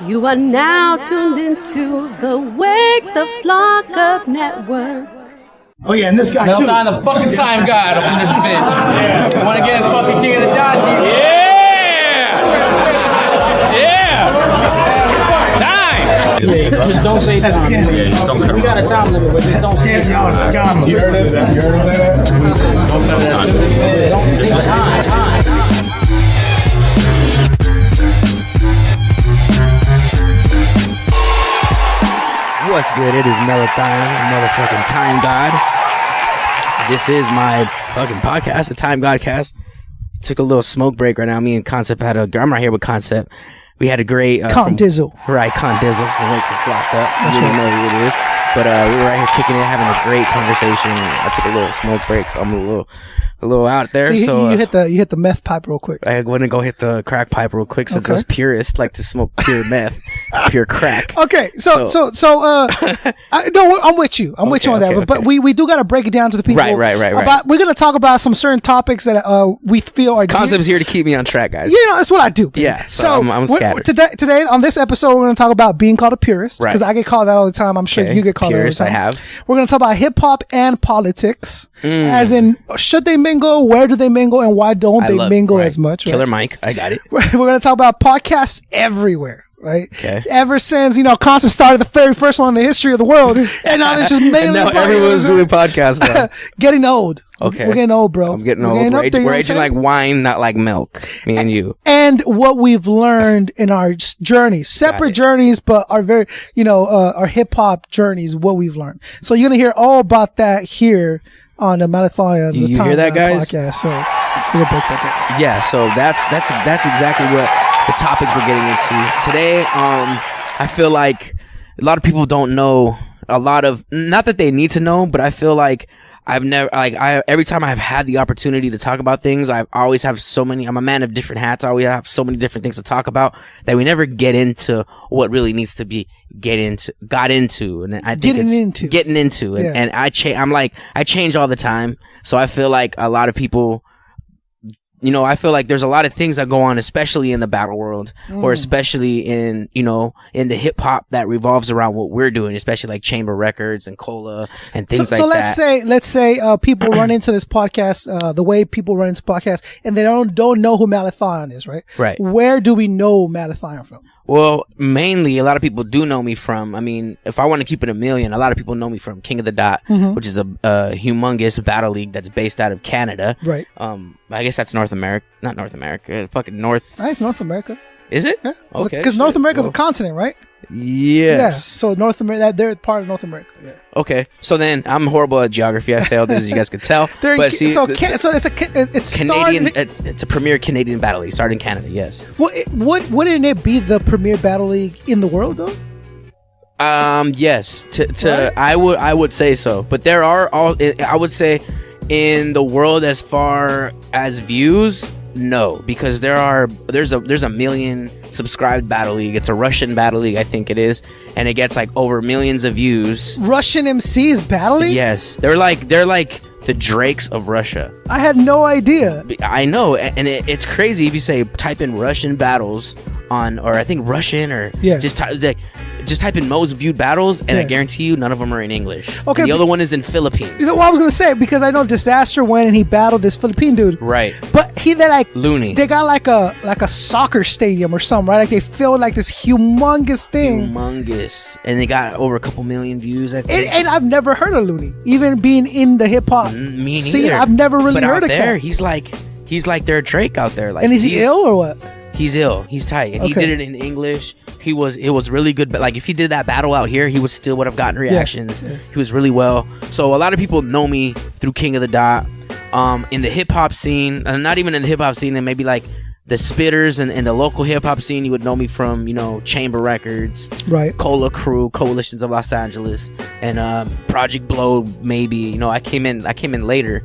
You are now tuned into the Wake the Flok Up Network. Oh yeah, and this guy too. I'm the fucking time god up in this bitch. Yeah. Want to get fucking king of the dodgy? Yeah. Time. Just don't say time. We got a time limit, but just don't say time. You heard this? You heard him say that? Don't say time. What's good? It is Melathion, motherfucking Time God. This is my fucking podcast, the Time GAWDCAST. Took a little smoke break right now. Me and Koncept I'm right here with Koncept. We had a great... Condizzle. Right, Condizzle. From Wake the Flok Up. I don't know who it is. But we were right here kicking it, having a great conversation. I took a little smoke break, so I'm a little out there. So you hit the meth pipe real quick. I went and go hit the crack pipe real quick. So those purists like to smoke pure meth, pure crack. Okay, so I'm with you. I'm with you on that. But we do got to break it down to the people. Right. We're gonna talk about some certain topics that we feel are Concept's here to keep me on track, guys. You know, that's what I do. Baby. Yeah. So I'm scattered. Today on this episode, we're gonna talk about being called a purist because I get called that all the time. I'm sure you get called purist, that all the time. I have. We're gonna talk about hip hop and politics, as in should they mingle, where do they mingle, and why don't they mingle as much? Killer Mike, I got it. We're gonna talk about podcasts everywhere. Right. Okay. Ever since Koncept started the very first one in the history of the world, and now there's just mainly now everyone's doing podcasts. Now. Getting old. Okay. We're getting old, bro. I'm getting old. We're aging like wine, not like milk. Me and you. And what we've learned in our journeys, separate journeys, but our very, our hip hop journeys, what we've learned. So you're gonna hear all about that here on the Melathion. You hear that, guys? Podcast. So we're gonna break that down. Yeah. So that's exactly what the topics we're getting into today. I feel like a lot of people don't know a lot of, not that they need to know, but I feel like every time I've had the opportunity to talk about things, I always have I'm a man of different hats. I always have so many different things to talk about that we never get into what really needs to be got into. And I think getting into. And I change all the time. So I feel like a lot of people, I feel like there's a lot of things that go on, especially in the battle world, or especially in the hip hop that revolves around what we're doing, especially like Chamber Records and Cola and things like that. So let's say people run into this podcast, the way people run into podcasts, and they don't know who Melathion is, right? Right. Where do we know Melathion from? Well, mainly, a lot of people do know me from, if I want to keep it a million, a lot of people know me from King of the Dot, which is a humongous battle league that's based out of Canada. Right. I guess that's North America. Not North America. Fucking North. It's North America. Is it? Yeah. Okay. Because North America is a continent, right? Yes. Yeah. So North America, they're part of North America. Yeah. Okay. So then I'm horrible at geography. I failed, as you guys could tell. It's Canadian. It's a premier Canadian battle league started in Canada. Yes. Wouldn't it be the premier battle league in the world though? Yes. Right? I would say so. But there are I would say in the world as far as views. No, because there's a million subscribed battle league. It's a Russian battle league, I think it is, and it gets like over millions of views. Russian MCs battle league? Yes, they're like the Drakes of Russia. I had no idea. I know, and it's crazy if you type in Russian battles or I think Russian or just type in most viewed battles, and I guarantee you none of them are in English. Okay, and the other one is in Philippines. You know what I was gonna say, because I know Disaster went and he battled this Philippine dude. Right. But loony. They got like a soccer stadium or something, right? Like they filled like this humongous thing. Humongous, and they got over a couple million views. I think. And I've never heard of Looney, even being in the hip hop scene. I've never really heard of him. He's like their Drake out there. Like, and is he ill or what? He's ill. He's tight, and he did it in English. It was really good, but like if he did that battle out here, he would have gotten reactions. Yeah. He was really well. So a lot of people know me through King of the Dot. In the hip hop scene, not even in the hip hop scene, and maybe like the spitters and the local hip hop scene, you would know me from Chamber Records, right? Cola Crew, Coalitions of Los Angeles, and Project Blow. Maybe I came in later,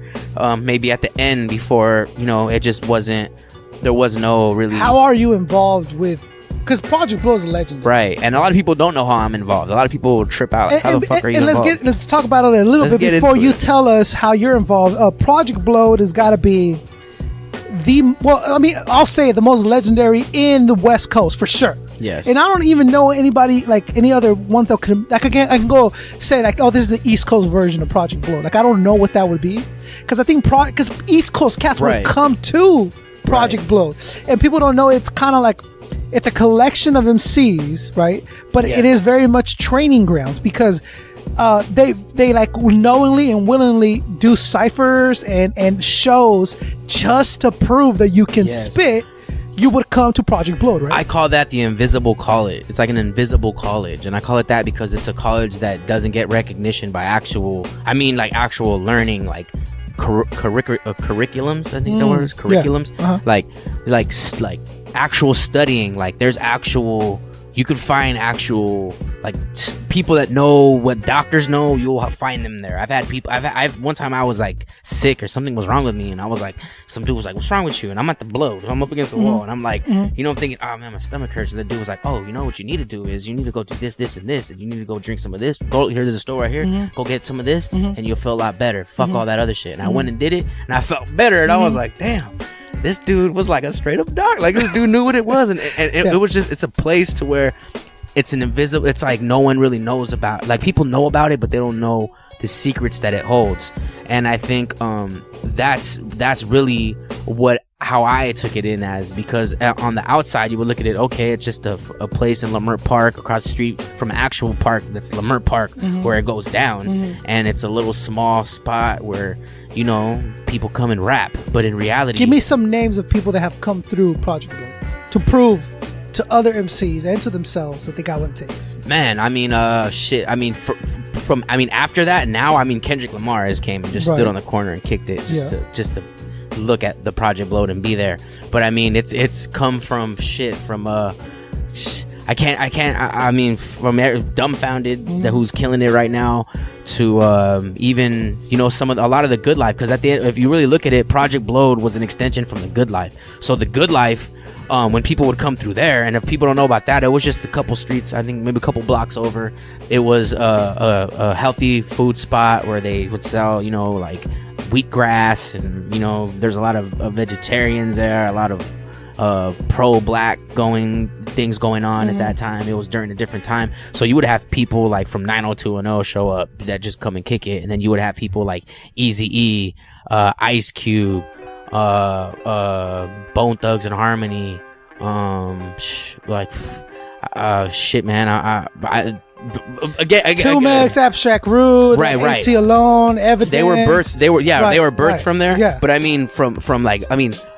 maybe at the end before it just wasn't. There was no really. How are you involved with? Because Project Blow is a legend, right? And a lot of people don't know how I'm involved. A lot of people will trip out. How the fuck are you involved? Let's talk about it a little bit before you tell us how you're involved. Project Blow has got to be I'll say the most legendary in the West Coast for sure. Yes. And I don't even know anybody like any other ones that could like I can go say like, oh, this is the East Coast version of Project Blow. Like I don't know what that would be, because I think because East Coast cats would come to Project Blow, and people don't know it's kind of like it's a collection of MCs, right? But it is very much training grounds, because they like knowingly and willingly do ciphers and shows just to prove that you can spit. You would come to Project Blow, right? I call that the invisible college. It's like an invisible college, and I call it that because it's a college that doesn't get recognition by actual learning, like curriculums. I think the word is curriculums. Yeah. Like actual studying. Like there's actual. You could find actual like people that know what doctors know. You'll find them there. I've had people. One time I was like sick or something was wrong with me, and I was like, some dude was like, "What's wrong with you?" And I'm at the Blow. I'm up against the wall, and I'm like, I'm thinking, "Oh man, my stomach hurts." And the dude was like, "Oh, you know what you need to do is you need to go do this, this, and this, and you need to go drink some of this. Go here's a store right here. Go get some of this, and you'll feel a lot better. Fuck all that other shit." And I went and did it, and I felt better, and I was like, "Damn." This dude was like a straight up doc. Like this dude knew what it was, and it was just, it's a place to where it's an invisible. It's like no one really knows about. Like people know about it, but they don't know the secrets that it holds. And I think that's really how I took it in as, because on the outside you would look at it, okay, it's just a place in Lamert Park across the street from an actual park that's Lamert Park, where it goes down, and it's a little small spot where people come and rap. But in reality, give me some names of people that have come through Project Blow to prove to other MCs and to themselves that they got what it takes. Man, I mean, shit. I mean, from after that, now, I mean, Kendrick Lamar has came and just stood on the corner and kicked it just to look at the Project Blow and be there. But I mean, it's come from shit from I mean, from Dumbfounded, who's killing it right now, to even a lot of the Good Life, because at the end, if you really look at it, Project Blow was an extension from the Good Life. So the Good Life, when people would come through there, and if people don't know about that, it was just a couple streets, I think maybe a couple blocks over. It was a healthy food spot where they would sell like wheatgrass, and there's a lot of vegetarians there, a lot of pro-black things going on at that time. It was during a different time, so you would have people like from 90210 show up that just come and kick it, and then you would have people like Eazy-E, Ice Cube, Bone Thugs and Harmony, shit, man. I again, Tumex, Abstract Rude, right. AC Alone, Evidence. They were birthed from there. Yeah. But I mean, from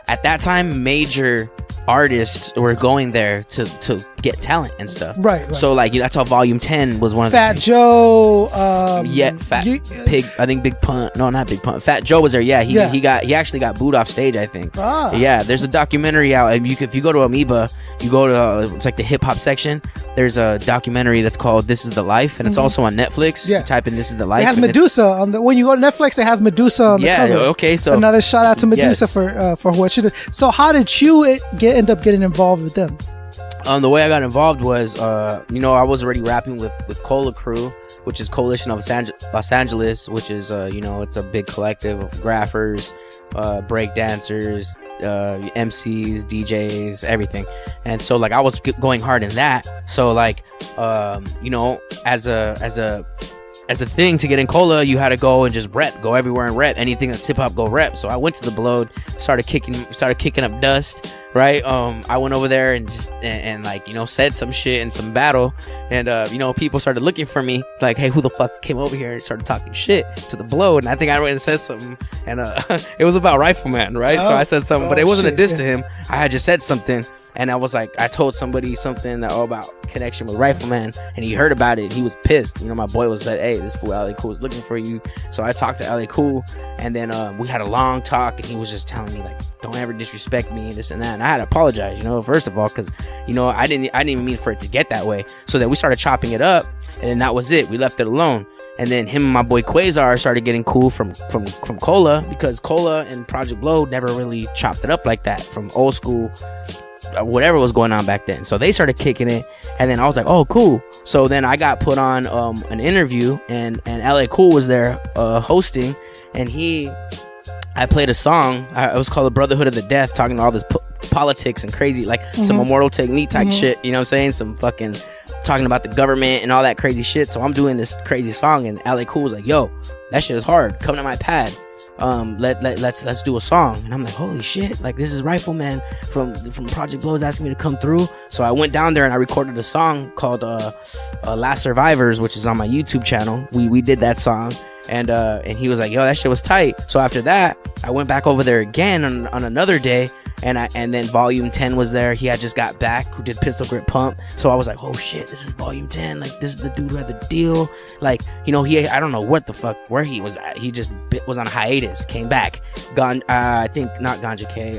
at that time, major artists were going there to get talent and stuff. Right. So like that's how Volume 10 was one of Fat Joe. Pig. I think Big Pun. No, not Big Pun. Fat Joe was there. Yeah. He actually got booed off stage, I think. Yeah. There's a documentary out. If you go to Amoeba, you go to it's like the hip hop section. There's a documentary that's called This Is the Life, and it's also on Netflix. Yeah. You type in This Is the Life. It has Medusa on the. When you go to Netflix, it has Medusa on the cover. Yeah. Okay. So another shout out to Medusa for what she did. So how did you end up getting involved with them? The way I got involved was, I was already rapping with Cola Crew, which is Coalition of Los Angeles, which is, it's a big collective of graphers, break dancers, MCs, DJs, everything. And so like I was going hard in that. So like, as a thing to get in Cola, you had to go and just go everywhere and rep anything that's hip hop. Go rep. So I went to the Blow, started kicking up dust. Right. I went over there and just and said some shit in some battle, and people started looking for me like, hey, who the fuck came over here and started talking shit to the Blow. And I think I went and said something, and it was about Rifleman, right? So I said something, but it wasn't a diss to him. I had just said something. And I was like, I told somebody something about connection with Rifleman, and he heard about it. He was pissed. My boy was like, hey, this fool LA Cool is looking for you. So I talked to LA Cool, and then we had a long talk, and he was just telling me like, don't ever disrespect me, this and that. And I had to apologize, first of all, because I didn't even mean for it to get that way. So then we started chopping it up, and then that was it. We left it alone. And then him and my boy Quasar started getting cool from Cola, because Cola and Project Blow never really chopped it up like that from old school. Whatever was going on back then. So they started kicking it, and then I was like, oh, cool. So then I got put on an interview, and LA Cool was there hosting, and he I played a song. It was called The Brotherhood of the Death, talking to all this politics and crazy, like some Immortal Technique type shit. You know what I'm saying? Some fucking talking about the government and all that crazy shit. So I'm doing this crazy song, and LA Cool was like, yo, that shit is hard. Come to my pad. Let's do a song. And I'm like, holy shit, like this is Rifleman from Project Blow is asking me to come through. So I went down there and I recorded a song called Last Survivors, which is on my YouTube channel. We did that song, and he was like, yo, that shit was tight. So after that, I went back over there again on another day, and then Volume 10 was there. He had just got back, who did Pistol Grip Pump. So I was like, oh shit, this is Volume 10. Like, this is the dude who had the deal. Like, you know, I don't know what the fuck, where he was at. He just was on a hiatus, came back. I think not Ganja K.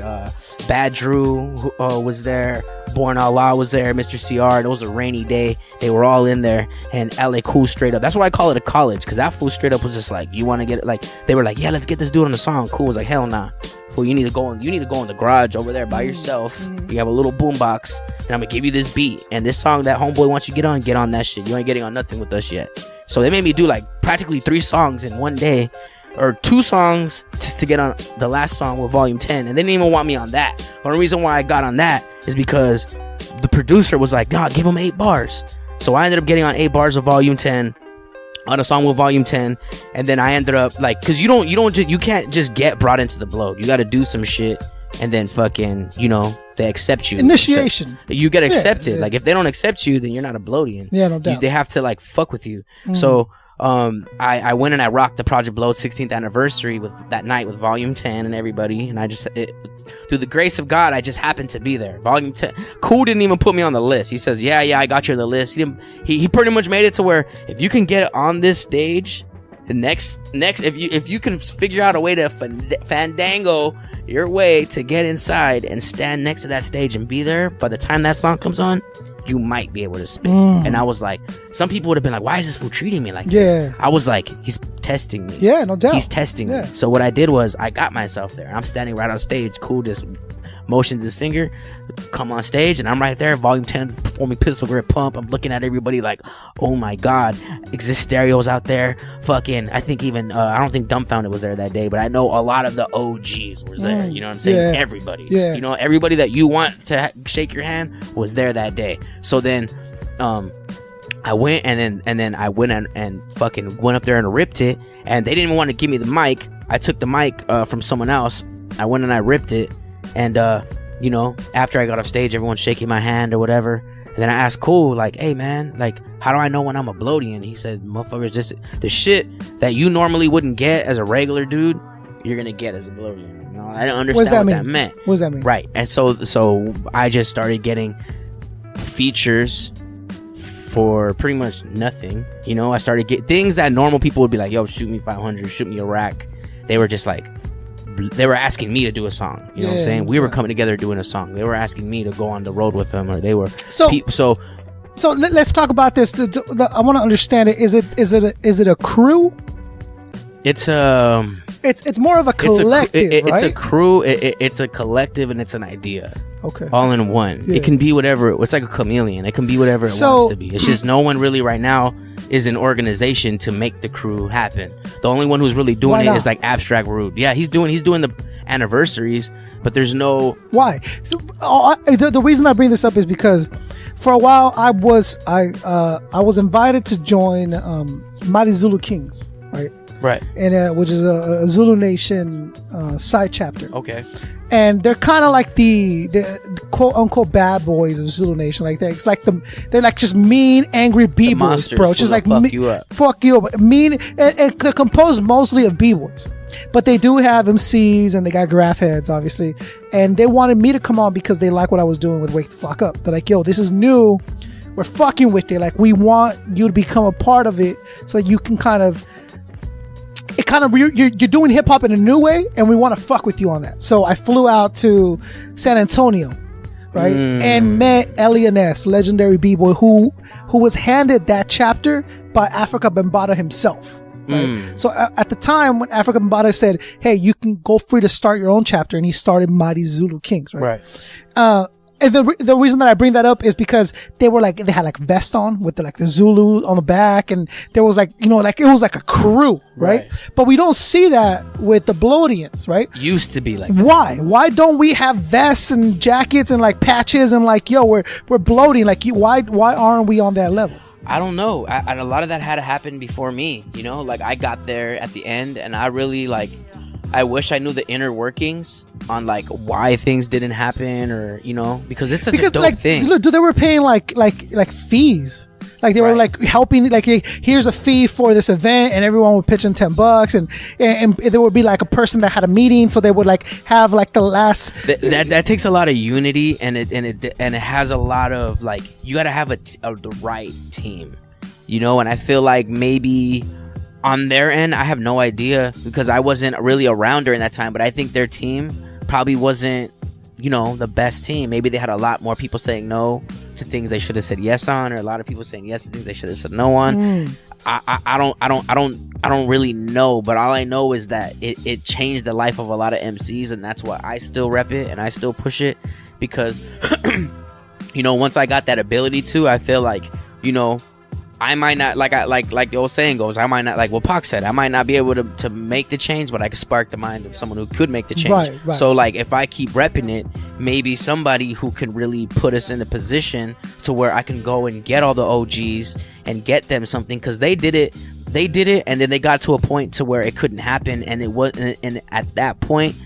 Bad Drew was there. Born Allah was there. Mr. CR. It was a rainy day. They were all in there. And LA Cool straight up. That's why I call it a college, because that fool straight up was just like, you want to get it? Like, they were like, yeah, let's get this dude on the song. Cool was like, hell nah. Well, you need to go in the garage over there by yourself. You have a little boombox, and I'm gonna give you this beat and this song that homeboy wants you to get on that shit. You ain't getting on nothing with us yet. So they made me do like practically 3 songs in one day, or 2 songs just to get on the last song with Volume 10, and they didn't even want me on that. The only reason why I got on that is because the producer was like, nah, give him 8 bars. So I ended up getting on 8 bars of Volume 10. On a song with Volume 10, and then I ended up like, cause you can't just get brought into the blow. You got to do some shit, and then fucking, you know, they accept you. Initiation. You get accepted. Yeah. Like if they don't accept you, then you're not a Bloodian. Yeah, no doubt. They have to like fuck with you. So I went and I rocked the Project Blow 16th anniversary with that night with Volume 10 and everybody, and through the grace of God, I just happened to be there. Volume 10, Cool didn't even put me on the list. He says, yeah, I got you on the list. He pretty much made it to where if you can get on this stage, next if you can figure out a way to fandango your way to get inside and stand next to that stage and be there, by the time that song comes on, you might be able to spit. And I was like, some people would have been like, why is this fool treating me like this? I was like, he's testing me. Yeah, no doubt. He's testing me. So what I did was I got myself there. I'm standing right on stage. Cool just motions his finger, come on stage, and I'm right there. Volume 10's performing Pistol Grip Pump. I'm looking at everybody like, oh my god, Exist Stereo's out there. Fucking, I think even I don't think Dumbfounded was there that day, but I know a lot of the OGs was there. You know what I'm saying? Yeah. Everybody. Yeah. You know, everybody that you want to shake your hand was there that day. So then I went and then I went and fucking went up there and ripped it, and they didn't even want to give me the mic. I took the mic from someone else. I went and I ripped it, and you know, after I got off stage, everyone's shaking my hand or whatever, and then I asked Cool, like, hey man, like, how do I know when I'm a Bloodian? He said, motherfuckers, just the shit that you normally wouldn't get as a regular dude, you're gonna get as a Bloodian. You know, I didn't understand what that meant. What does that mean? Right. And so I just started getting features for pretty much nothing. You know, I started getting things that normal people would be like, yo, shoot me 500, shoot me a rack. They were just like, they were asking me to do a song. You know what I'm saying? We were coming together doing a song. They were asking me to go on the road with them, or they were So let's talk about this. I want to understand it. Is it a crew? It's It's more of a collective, right? It's a crew. It's a collective, and it's an idea. Okay. All in one. Yeah. It can be whatever. It's like a chameleon. It can be whatever it wants to be. It's just no one really right now is an organization to make the crew happen. The only one who's really doing it is like Abstract Rude. Yeah, he's doing the anniversaries, but there's no. Why? The reason I bring this up is because for a while I was invited to join Mighty Zulu Kings, right? Right. And which is a Zulu Nation side chapter. Okay. And they're kind of like the quote unquote bad boys of Zulu Nation, like that. It's like they're like just mean, angry b-boys, bro. It's just like fuck you up, mean, and they're composed mostly of b-boys, but they do have MCs and they got graph heads, obviously. And they wanted me to come on because they like what I was doing with Wake the Flock Up. They're like, yo, this is new. We're fucking with it. Like, we want you to become a part of it so that you can you're doing hip hop in a new way, and we want to fuck with you on that. So I flew out to San Antonio, right, and met Elianes, legendary b-boy, who was handed that chapter by Africa Bambaataa himself. Right? So at the time when Africa Bambaataa said, "Hey, you can go free to start your own chapter," and he started Mighty Zulu Kings, right? And the reason that I bring that up is because they had like vests on with the Zulu on the back, and there was like, you know, like it was like a crew, right? But we don't see that with the Bloodians, right? Used to be like why don't we have vests and jackets and like patches and like, yo, we're bloating, like, why aren't we on that level? I don't know. And a lot of that had to happen before me, you know, like I got there at the end, and I really like, I wish I knew the inner workings on like why things didn't happen, or, you know, because it's such a dope thing. Look, they were paying like fees. Like they were like helping, like, hey, here's a fee for this event, and everyone would pitch in $10, and there would be like a person that had a meeting, so they would like have like the last. That takes a lot of unity, and it has a lot of like, you got to have the right team, you know. And I feel like maybe on their end, I have no idea because I wasn't really around during that time, but I think their team probably wasn't, you know, the best team. Maybe they had a lot more people saying no to things they should have said yes on, or a lot of people saying yes to things they should have said no on. I don't really know, but all I know is that it changed the life of a lot of MCs, and that's why I still rep it and I still push it, because you know, once I got that ability to, I feel like, you know, I might not, like the old saying goes, I might not, like what Pac said, I might not be able to make the change, but I could spark the mind of someone who could make the change. Right. So like, if I keep repping it, maybe somebody who can really put us in a position to where I can go and get all the OGs and get them something, because they did it, and then they got to a point to where it couldn't happen, and it was, and at that point,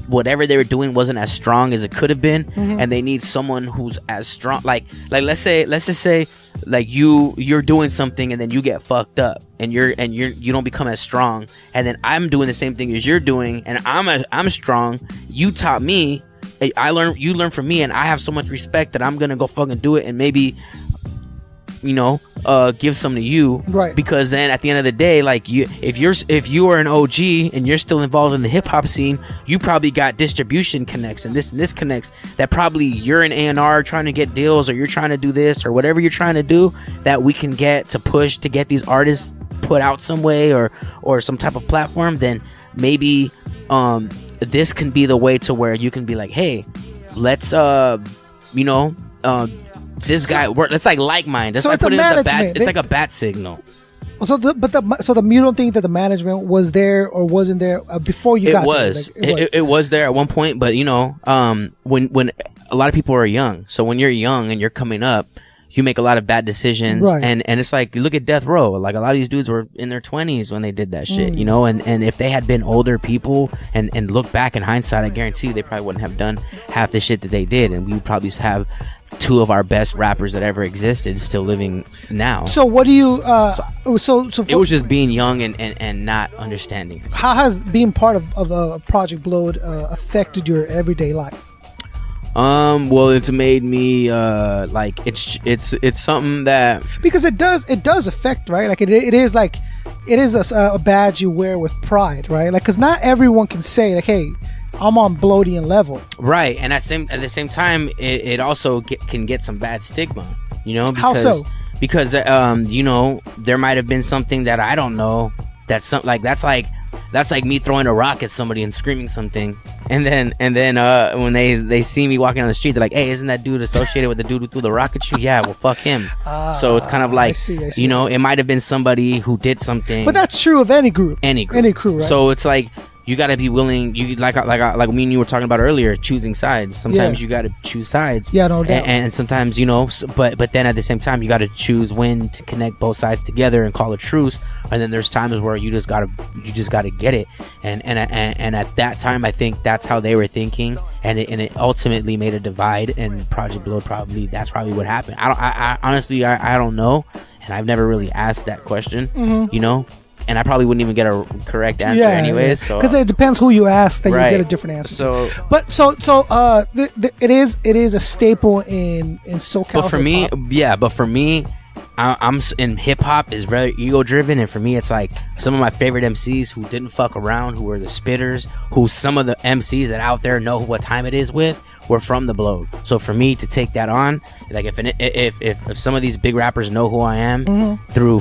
whatever they were doing wasn't as strong as it could have been, and they need someone who's as strong. Like let's just say like you're doing something, and then you get fucked up, and you don't become as strong, and then I'm doing the same thing as you're doing, and I'm strong. You taught me, you learn from me, and I have so much respect that I'm gonna go fucking do it, and maybe, you know, give some to you, right? Because then at the end of the day, like, if you are an OG and you're still involved in the hip hop scene, you probably got distribution connects and this connects that probably you're an A&R trying to get deals, or you're trying to do this, or whatever you're trying to do, that we can get to push to get these artists put out some way, or some type of platform. Then maybe this can be the way to where you can be like, hey, let's you know, this guy, it's like mind. It's, so like, it's like a bat signal. So you don't think that the management was there or wasn't there before you got there? It was there at one point, but you know, when a lot of people are young, so when you're young and you're coming up, you make a lot of bad decisions, right? And it's like, look at Death Row. Like, a lot of these dudes were in their 20s when they did that shit, you know. And if they had been older people and look back in hindsight, I guarantee you they probably wouldn't have done half the shit that they did, and we would probably have two of our best rappers that ever existed still living now. So what do you so it was just being young and not understanding. How has being part of Project Blowed affected your everyday life? Well, it's made me like, it's something that, because it does affect, right? Like it is a badge you wear with pride, right? Like, because not everyone can say like, hey, I'm on Bloodian level, right? And at the same time, it also can get some bad stigma, you know. Because, how so? Because you know, there might have been something that I don't know. That's like me throwing a rock at somebody and screaming something, and then when they see me walking down the street, they're like, hey, isn't that dude associated with the dude who threw the rock at you? Yeah, well, fuck him. So it's kind of like, I see, you know, it might have been somebody who did something. But that's true of any group, right? So it's like, you got to be willing. You like me and you were talking about earlier, choosing sides. Sometimes you got to choose sides. Yeah, no doubt. And sometimes, you know, but then at the same time, you got to choose when to connect both sides together and call a truce. And then there's times where you just gotta get it. And at that time, I think that's how they were thinking, and it ultimately made a divide. And Project Blow, that's probably what happened. I honestly don't know, and I've never really asked that question. You know. And I probably wouldn't even get a correct answer anyways. Because it depends who you ask, then you get a different answer. So, but it is a staple in SoCal. But for me, I'm in hip hop is very ego driven, and for me, it's like some of my favorite MCs who didn't fuck around, who were the spitters, who some of the MCs that out there know what time it is with, were from the Blow. So for me to take that on, like if some of these big rappers know who I am through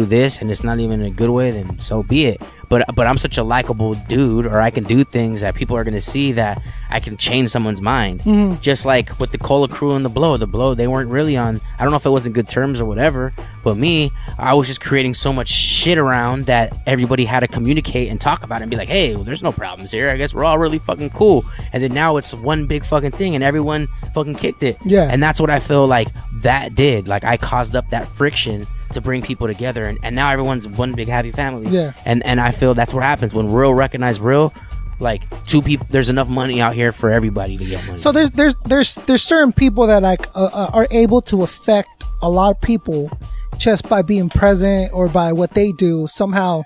this, and it's not even in a good way, then so be it. But I'm such a likable dude, or I can do things that people are gonna see that I can change someone's mind. Just like with the Cola crew and the Blow, they weren't really on, I don't know if it wasn't good terms or whatever, but me, I was just creating so much shit around that everybody had to communicate and talk about it and be like, hey, well, there's no problems here, I guess we're all really fucking cool. And then now it's one big fucking thing and everyone fucking kicked it. Yeah. And that's what I feel like that did. Like I caused up that friction to bring people together, and now everyone's one big happy family. Yeah. And I feel that's what happens when real recognize real. Like two people, there's enough money out here for everybody to get money. So there's certain people that like are able to affect a lot of people just by being present or by what they do somehow.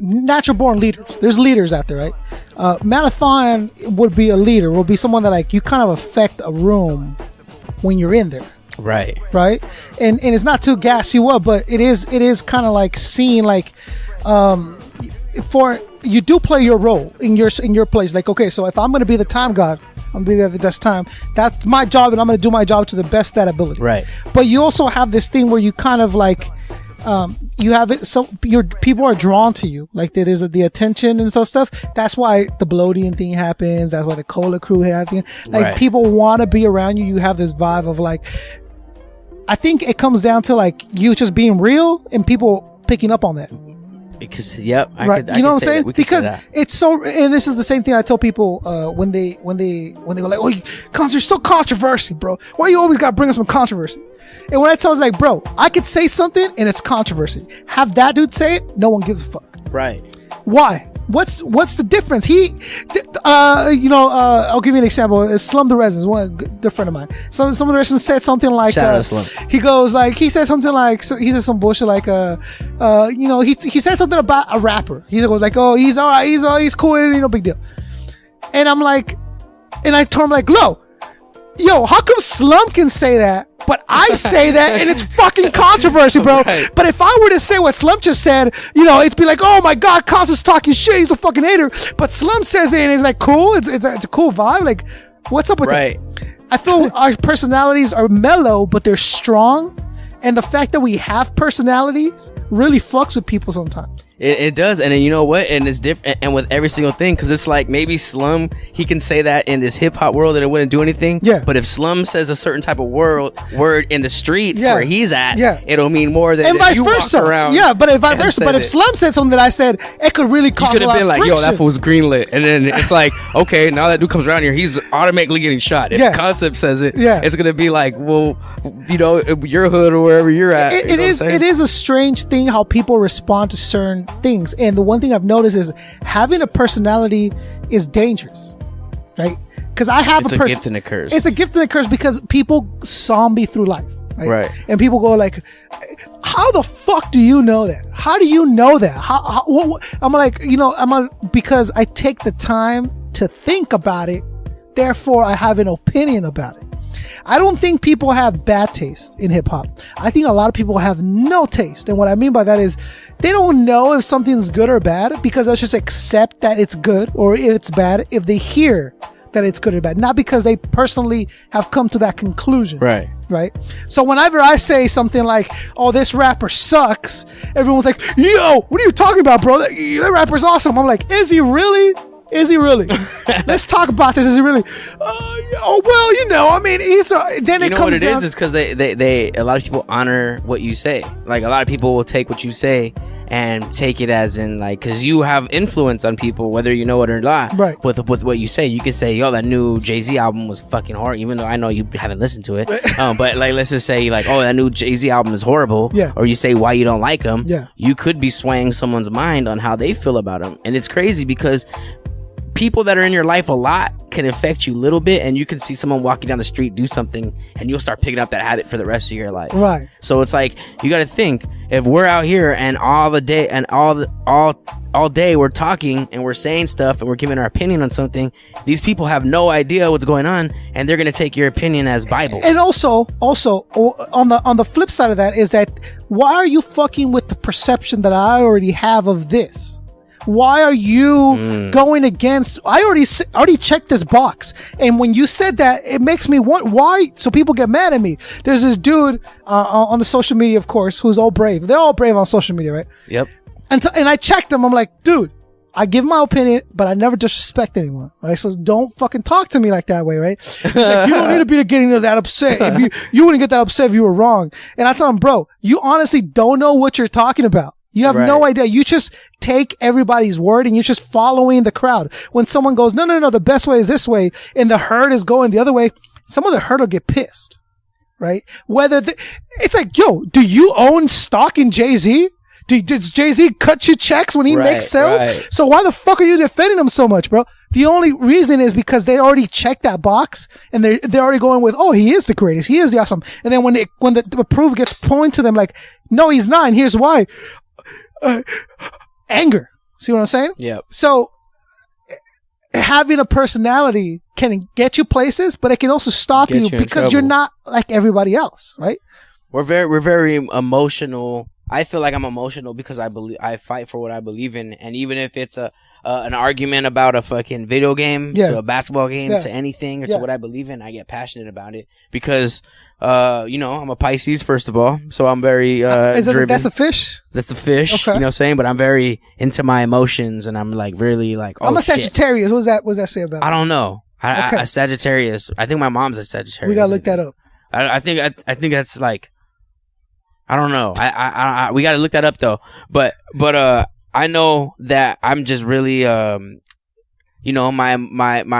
Natural born leaders. There's leaders out there, right? Marathon would be a leader. Would be someone that like you kind of affect a room when you're in there. Right. And it's not to gas you up, but it is kind of like seeing like for you do play your role in your place. Like, okay, so if I'm going to be the time god, I'm going to be there at the best time. That's my job, and I'm going to do my job to the best that ability. Right. But you also have this thing where you kind of like you have it, so your people are drawn to you, like there is the attention and stuff. That's why the Bloodian thing happens. That's why the Cola crew happens. Like right. People want to be around you. You have this vibe of like, I think it comes down to like you just being real and people picking up on that. Because yep, you know what I'm saying? Because it's so, and this is the same thing I tell people when they go like, "Oh, Koncept, you're so controversy, bro. Why you always gotta bring us some controversy?" And when I tell them, like, bro, I could say something and it's controversy. Have that dude say it, no one gives a fuck. Right. Why? What's the difference? I'll give you an example. Slum the Residence, one good friend of mine. Some of the Residents said something like, he said something like, he said some bullshit like, he said something about a rapper. He goes like, oh, he's all right, he's cool, no big deal. And I'm like, and I told him like, yo, how come Slum can say that, but I say that and it's fucking controversy, bro? Right. But if I were to say what Slum just said, it'd be like, oh my God, Koncept's talking shit, he's a fucking hater. But Slum says it and it's like cool, it's a cool vibe. Like, what's up with that? I feel our personalities are mellow, but they're strong. And the fact that we have personalities really fucks with people sometimes. It does, and then you know what? And it's different, and with every single thing, because it's like maybe Slum, he can say that in this hip hop world and it wouldn't do anything. Yeah. But if Slum says a certain type of word in the streets where he's at, it'll mean more than and if vice you versa. Walk around. Yeah, but if vice versa. But if Slum said something that I said, it could really cause a lot of friction. You could have been like, yo, that fool's greenlit, and then it's like, okay, now that dude comes around here, he's automatically getting shot. If Koncept says it, it's gonna be like, well, your hood or wherever you're at. It is a strange thing how people respond to certain things, and the one thing I've noticed is having a personality is dangerous, right? Because I have it's a gift and a curse. It's a gift and a curse because people zombie through life, right? And people go like, "How the fuck do you know that? How do you know that?" I'm like, because I take the time to think about it, therefore I have an opinion about it. I don't think people have bad taste in hip hop. I think a lot of people have no taste. And what I mean by that is they don't know if something's good or bad because they just accept that it's good or if it's bad if they hear that it's good or bad. Not because they personally have come to that conclusion. Right. So whenever I say something like, oh, this rapper sucks, everyone's like, yo, what are you talking about, bro? That rapper's awesome. I'm like, is he really? Let's talk about this. Is he really? Then it comes what it is because they a lot of people honor what you say. Like a lot of people will take what you say and take it as in like, because you have influence on people whether you know it or not. Right. With what you say, you can say, yo, that new Jay-Z album was fucking hard, even though I know you haven't listened to it. But like, let's just say like, oh, that new Jay-Z album is horrible. Yeah. Or you say why you don't like him. Yeah. You could be swaying someone's mind on how they feel about him, and it's crazy because people that are in your life a lot can affect you a little bit, and you can see someone walking down the street do something and you'll start picking up that habit for the rest of your life. Right. So it's like you got to think, if we're out here and all day we're talking and we're saying stuff and we're giving our opinion on something, these people have no idea what's going on and they're going to take your opinion as Bible. And also on the flip side of that is that why are you fucking with the perception that I already have of this? Why are you going against? I already checked this box, and when you said that, it makes me want why. So people get mad at me. There's this dude on the social media, of course, who's all brave. They're all brave on social media, right? Yep. And I checked him. I'm like, dude, I give my opinion, but I never disrespect anyone. Right? So don't fucking talk to me like that way, right? He's like, you don't need to be getting that upset. If you wouldn't get that upset if you were wrong. And I tell him, bro, you honestly don't know what you're talking about. You have no idea. You just take everybody's word and you're just following the crowd. When someone goes, no, the best way is this way, and the herd is going the other way, some of the herd will get pissed, right? It's like, yo, do you own stock in Jay-Z? Does Jay-Z cut you checks when he makes sales? Right. So why the fuck are you defending him so much, bro? The only reason is because they already checked that box and they're already going with, oh, he is the greatest. He is the awesome. And then when the proof gets pointed to them, like, no, he's not. And here's why. Anger. See what I'm saying? Yeah. So having a personality can get you places, but it can also stop you because you're not like everybody else, right? We're very emotional. I feel like I'm emotional because I fight for what I believe in, and even if it's an argument about a fucking video game to a basketball game to anything or to what I believe in, I get passionate about it because I'm a Pisces, first of all, so I'm very driven. That's a fish? That's a fish, okay. You know what I'm saying? But I'm very into my emotions, and I'm like really like, oh, I'm a Sagittarius. What does that say about I don't know. A Sagittarius. I think my mom's a Sagittarius. We gotta look that up. I think that's like, I don't know. I we got to look that up though. But I know that I'm just really my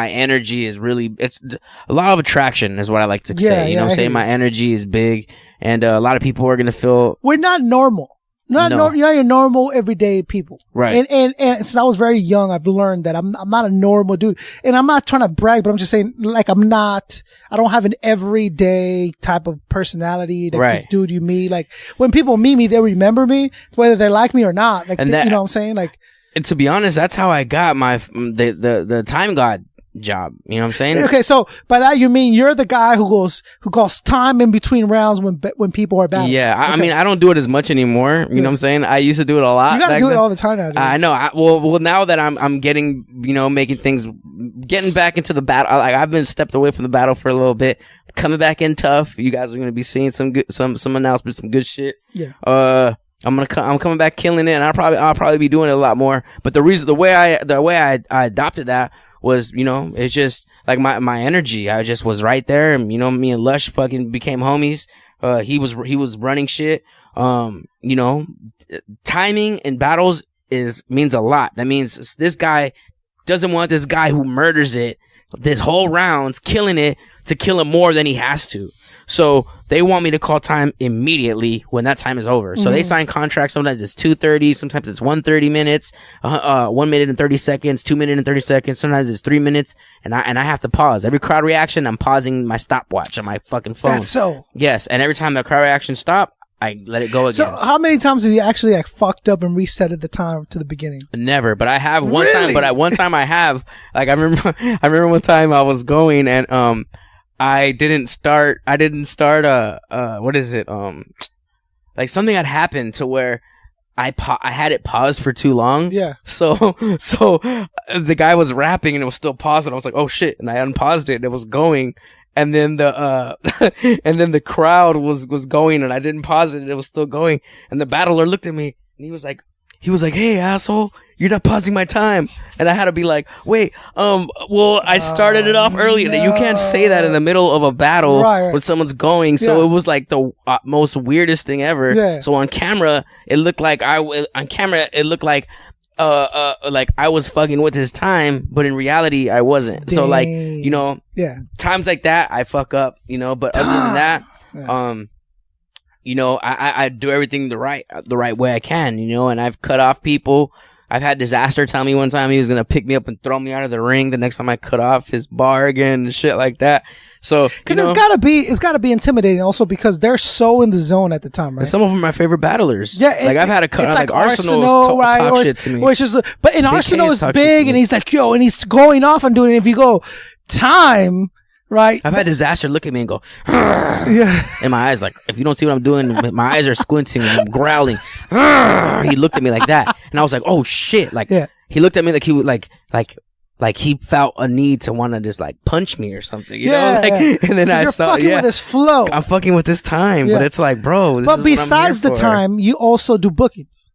energy is really, it's a lot of attraction is what I like to say. You know what I'm saying? My energy is big, and a lot of people are going to feel we're not normal. You're not your normal everyday people. Right. And since I was very young, I've learned that I'm not a normal dude. And I'm not trying to brag, but I'm just saying, like, I don't have an everyday type of personality that dude you meet. Like, when people meet me, they remember me, whether they like me or not. Like, you know what I'm saying? Like, and to be honest, that's how I got the Time God job. You know what I'm saying? Okay, so by that you mean you're the guy who calls time in between rounds when people are battling. Yeah, I mean, I don't do it as much anymore. You know what I'm saying? I used to do it a lot. You gotta do it all the time now, dude. I know. Well, now that I'm getting, getting back into the battle. Like, I've been stepped away from the battle for a little bit. Coming back in tough. You guys are gonna be seeing some announcements, some good shit. Yeah. I'm coming back killing it, and I'll probably be doing it a lot more. But the way I adopted that was, it's just like my energy. I just was right there, and me and Lush fucking became homies. He was running shit. Timing in battles means a lot. That means this guy doesn't want this guy who murders it this whole round, killing it, to kill him more than he has to. So they want me to call time immediately when that time is over. So they sign contracts. Sometimes it's 2:30. Sometimes it's 1:30 minutes, 1 minute and 30 seconds, 2 minutes and 30 seconds. Sometimes it's 3 minutes, and I have to pause. Every crowd reaction, I'm pausing my stopwatch on my fucking phone. That's so. Yes, and every time the crowd reaction stop, I let it go again. So how many times have you actually fucked up and resetted the time to the beginning? Never, but I have one time. But one time I have. Like, I remember one time I was going, and I didn't start what is it? Like, something had happened to where I had it paused for too long. Yeah. So the guy was rapping and it was still paused, and I was like, oh shit, and I unpaused it and it was going, and then the crowd was going, and I didn't pause it and it was still going, and the battler looked at me and he was like, hey, asshole, you're not pausing my time. And I had to be like, wait, well, I started it off early. No. You can't say that in the middle of a battle when someone's going. So it was like the most weirdest thing ever. Yeah. So on camera, it looked like I was fucking with his time, but in reality, I wasn't. Dang. So, like, times like that, I fuck up, but other than that, I do everything the right way I can, and I've cut off people. I've had Disaster tell me one time he was going to pick me up and throw me out of the ring the next time I cut off his bar again and shit like that. So, because it's gotta be intimidating also because they're so in the zone at the time, right? And some of them are my favorite battlers. Yeah. Like, I've had a cut, like Arsenal talk shit to me. Or it's just, but Arsenal is big and he's like, yo, and he's going off and doing it. If you go time, right? I've had Disaster look at me and go, Yeah. and my eyes like, if you don't see what I'm doing, my eyes are squinting and I'm growling. He looked at me like that, and I was like, oh shit! Like he looked at me like he would like he felt a need to want to just like punch me or something, you know? Like, and then I you're saw, fucking with this flow. I'm fucking with this time, but it's like, bro. But besides the time, you also do bookings.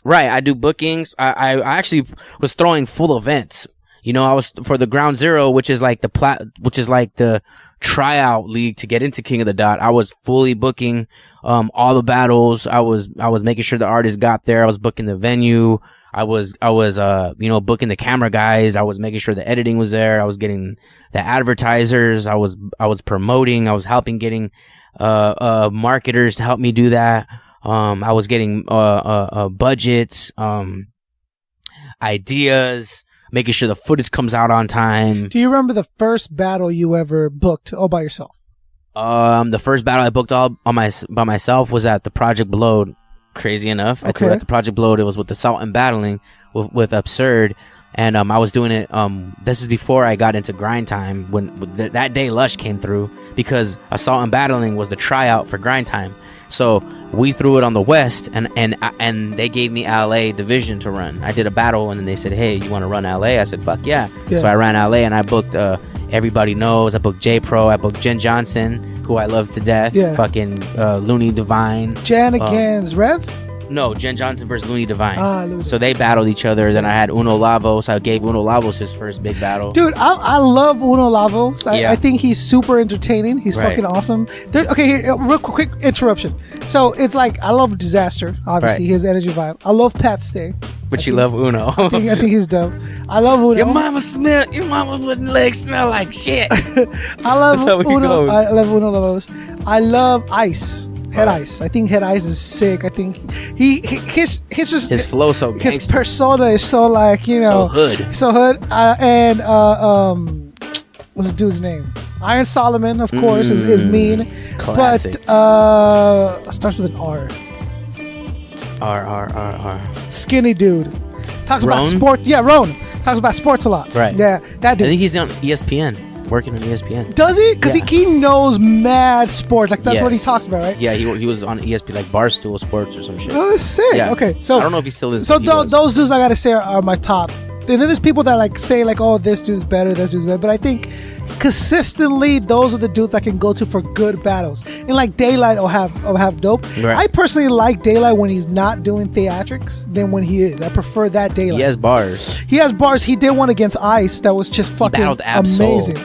Right, I do bookings. I actually was throwing full events. You know, I was for the Ground Zero, which is like the tryout league to get into King of the Dot. I was fully booking all the battles. I was making sure the artists got there. I was booking the venue. I was booking the camera guys. I was making sure the editing was there. I was getting the advertisers. I was promoting. I was helping getting marketers to help me do that. I was getting budgets, ideas, making sure the footage comes out on time. Do you remember the first battle you ever booked all by yourself? The first battle I booked all by myself was at the Project Blowed. Crazy enough, I threw at the Project Blowed. It was with Assault and Battling with Absurd, and I was doing it. This is before I got into Grind Time. When that day Lush came through, because Assault and Battling was the tryout for Grind Time. So we threw it on the West, and they gave me LA division to run. I did a battle, and then they said, "Hey, you want to run LA?" I said, "Fuck yeah!" So I ran LA, and I booked. Everybody knows. I booked J Pro. I booked Jen Johnson, who I love to death. Fucking Looney Divine. Jen against Rev? No, Jen Johnson versus Looney Divine. So they battled each other. Then I had Uno Lavos. I gave Uno Lavos his first big battle. Dude, I love Uno Lavos. I think he's super entertaining. He's fucking awesome. Here, real quick interruption. So it's like, I love Disaster, obviously, his energy vibe. I love Pat Stay. But you love Uno. I think he's dope. I love Uno. Your mama's legs smell like shit. I love Uno. I love Uno Lavos. I love Ice. Head Ice. I think Head Ice is sick. I think his flow so gangster. His persona is so like, so hood. So hood. And what's the dude's name? Iron Solomon, of course, is mean. Classic. But starts with an R. R. Skinny dude. Talks Roan? about sports. Yeah, Roan. Talks about sports a lot. Right. Yeah, that dude. I think he's on ESPN. Working on ESPN. Does he? Because he knows mad sports. Like, that's what he talks about, right? Yeah, he was on ESPN, like Barstool Sports or some shit. Oh, that's sick. Yeah. Okay, so I don't know if he still is. So those dudes I gotta say are my top. And then there's people that like say like, oh, this dude's better, this dude's better. But I think consistently those are the dudes I can go to for good battles. And like Daylight will have dope. Right. I personally like Daylight when he's not doing theatrics than when he is. I prefer that Daylight. He has bars. He did one against Ice that was just fucking amazing.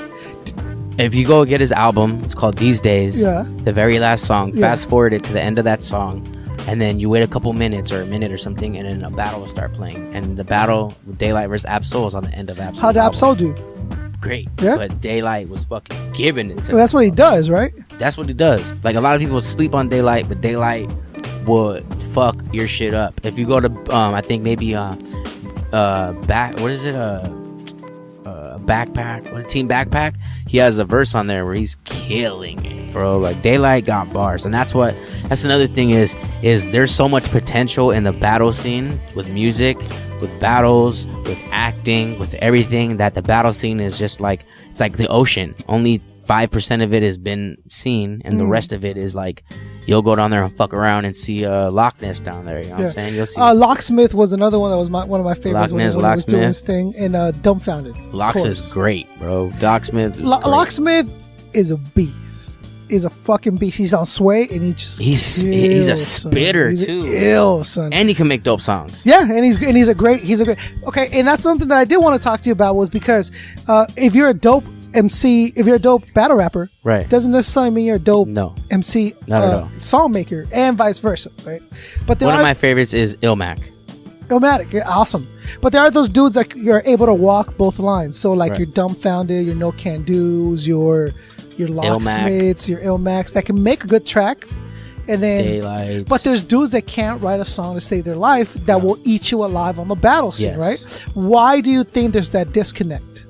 If you go get his album, it's called These Days. Yeah. The very last song. Fast forward it to the end of that song, and then you wait a couple minutes or a minute or something, and then a battle will start playing. And the battle, Daylight versus Absol, is on the end of Absol. How'd Absol do? Great. Yeah. But Daylight was fucking giving it to him. That's what he does, right? That's what he does. Like, a lot of people sleep on Daylight, but Daylight would fuck your shit up. If you go to, I think maybe Backpack, Team Backpack, he has a verse on there where he's killing it, bro. Like, Daylight got bars, and that's another thing is there's so much potential in the battle scene with music, with battles, with acting, with everything, that the battle scene is just like, it's like the ocean. Only 5% of it has been seen, and the rest of it is like, you'll go down there and fuck around and see Loch Ness down there. You know what I'm saying? You'll see. Locksmith was another one that was one of my favorites when he was doing his thing. And Dumbfounded. Locksmith's great, bro. Locksmith. Locksmith is a beast. Is a fucking beast. He's on Sway, and he's a spitter too. Ill, son. And he can make dope songs. Yeah, and he's a great. Okay, and that's something that I did want to talk to you about, was because if you're a dope MC, if you're a dope battle rapper, right, doesn't necessarily mean you're a dope MC, not at all, song maker, and vice versa, right? But one of my favorites is Illmatic. Yeah, awesome. But there are those dudes that you're able to walk both lines. So like your Dumbfounded, your No Can Do's, your Locksmiths, your Illmacs that can make a good track. And then Daylights. But there's dudes that can't write a song to save their life that will eat you alive on the battle scene, right? Why do you think there's that disconnect?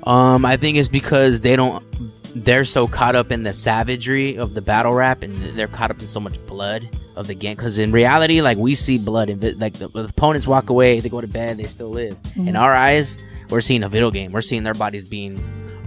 I think it's because they're so caught up in the savagery of the battle rap, and they're caught up in so much blood of the game. Because in reality, like, we see blood, and like the opponents walk away, they go to bed, they still live. In our eyes, we're seeing a video game. We're seeing their bodies being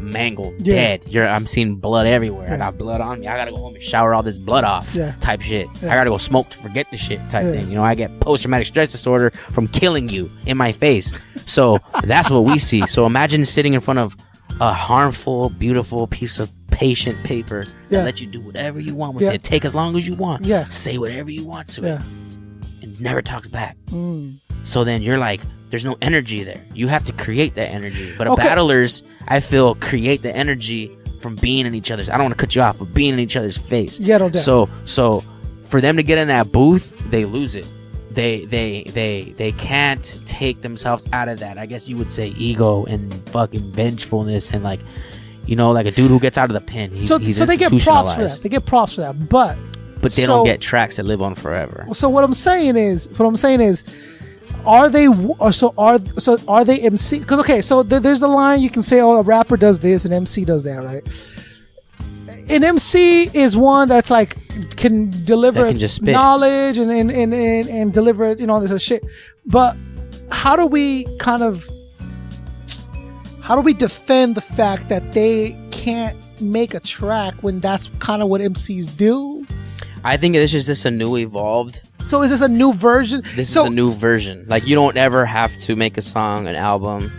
mangled, dead. I'm seeing blood everywhere. I got blood on me. I gotta go home and shower all this blood off. Type shit. I gotta go smoke to forget the shit. Type thing. You know, I get post-traumatic stress disorder from killing you in my face. So that's what we see. So imagine sitting in front of a harmful, beautiful piece of patient paper that let you do whatever you want with it. Take as long as you want. Say whatever you want to it. And never talks back. So then you're like, there's no energy there. You have to create that energy. But battlers, I feel, create the energy from being in each other's. I don't want to cut you off, but being in each other's face. Yeah, no doubt. So for them to get in that booth, they lose it. They can't take themselves out of that. I guess you would say ego and fucking vengefulness and like, you know, like a dude who gets out of the pen. He's so they get props for that. They get props for that, but they don't get tracks that live on forever. So what I'm saying is, are they MC? Because so there's the line you can say, oh, a rapper does this and MC does that, right? An MC is one that's like can deliver knowledge and deliver, you know, this shit. But how do we defend the fact that they can't make a track when that's kind of what MCs do? I think this is just a new evolved. So is this a new version? This is a new version. Like, you don't ever have to make a song, an album.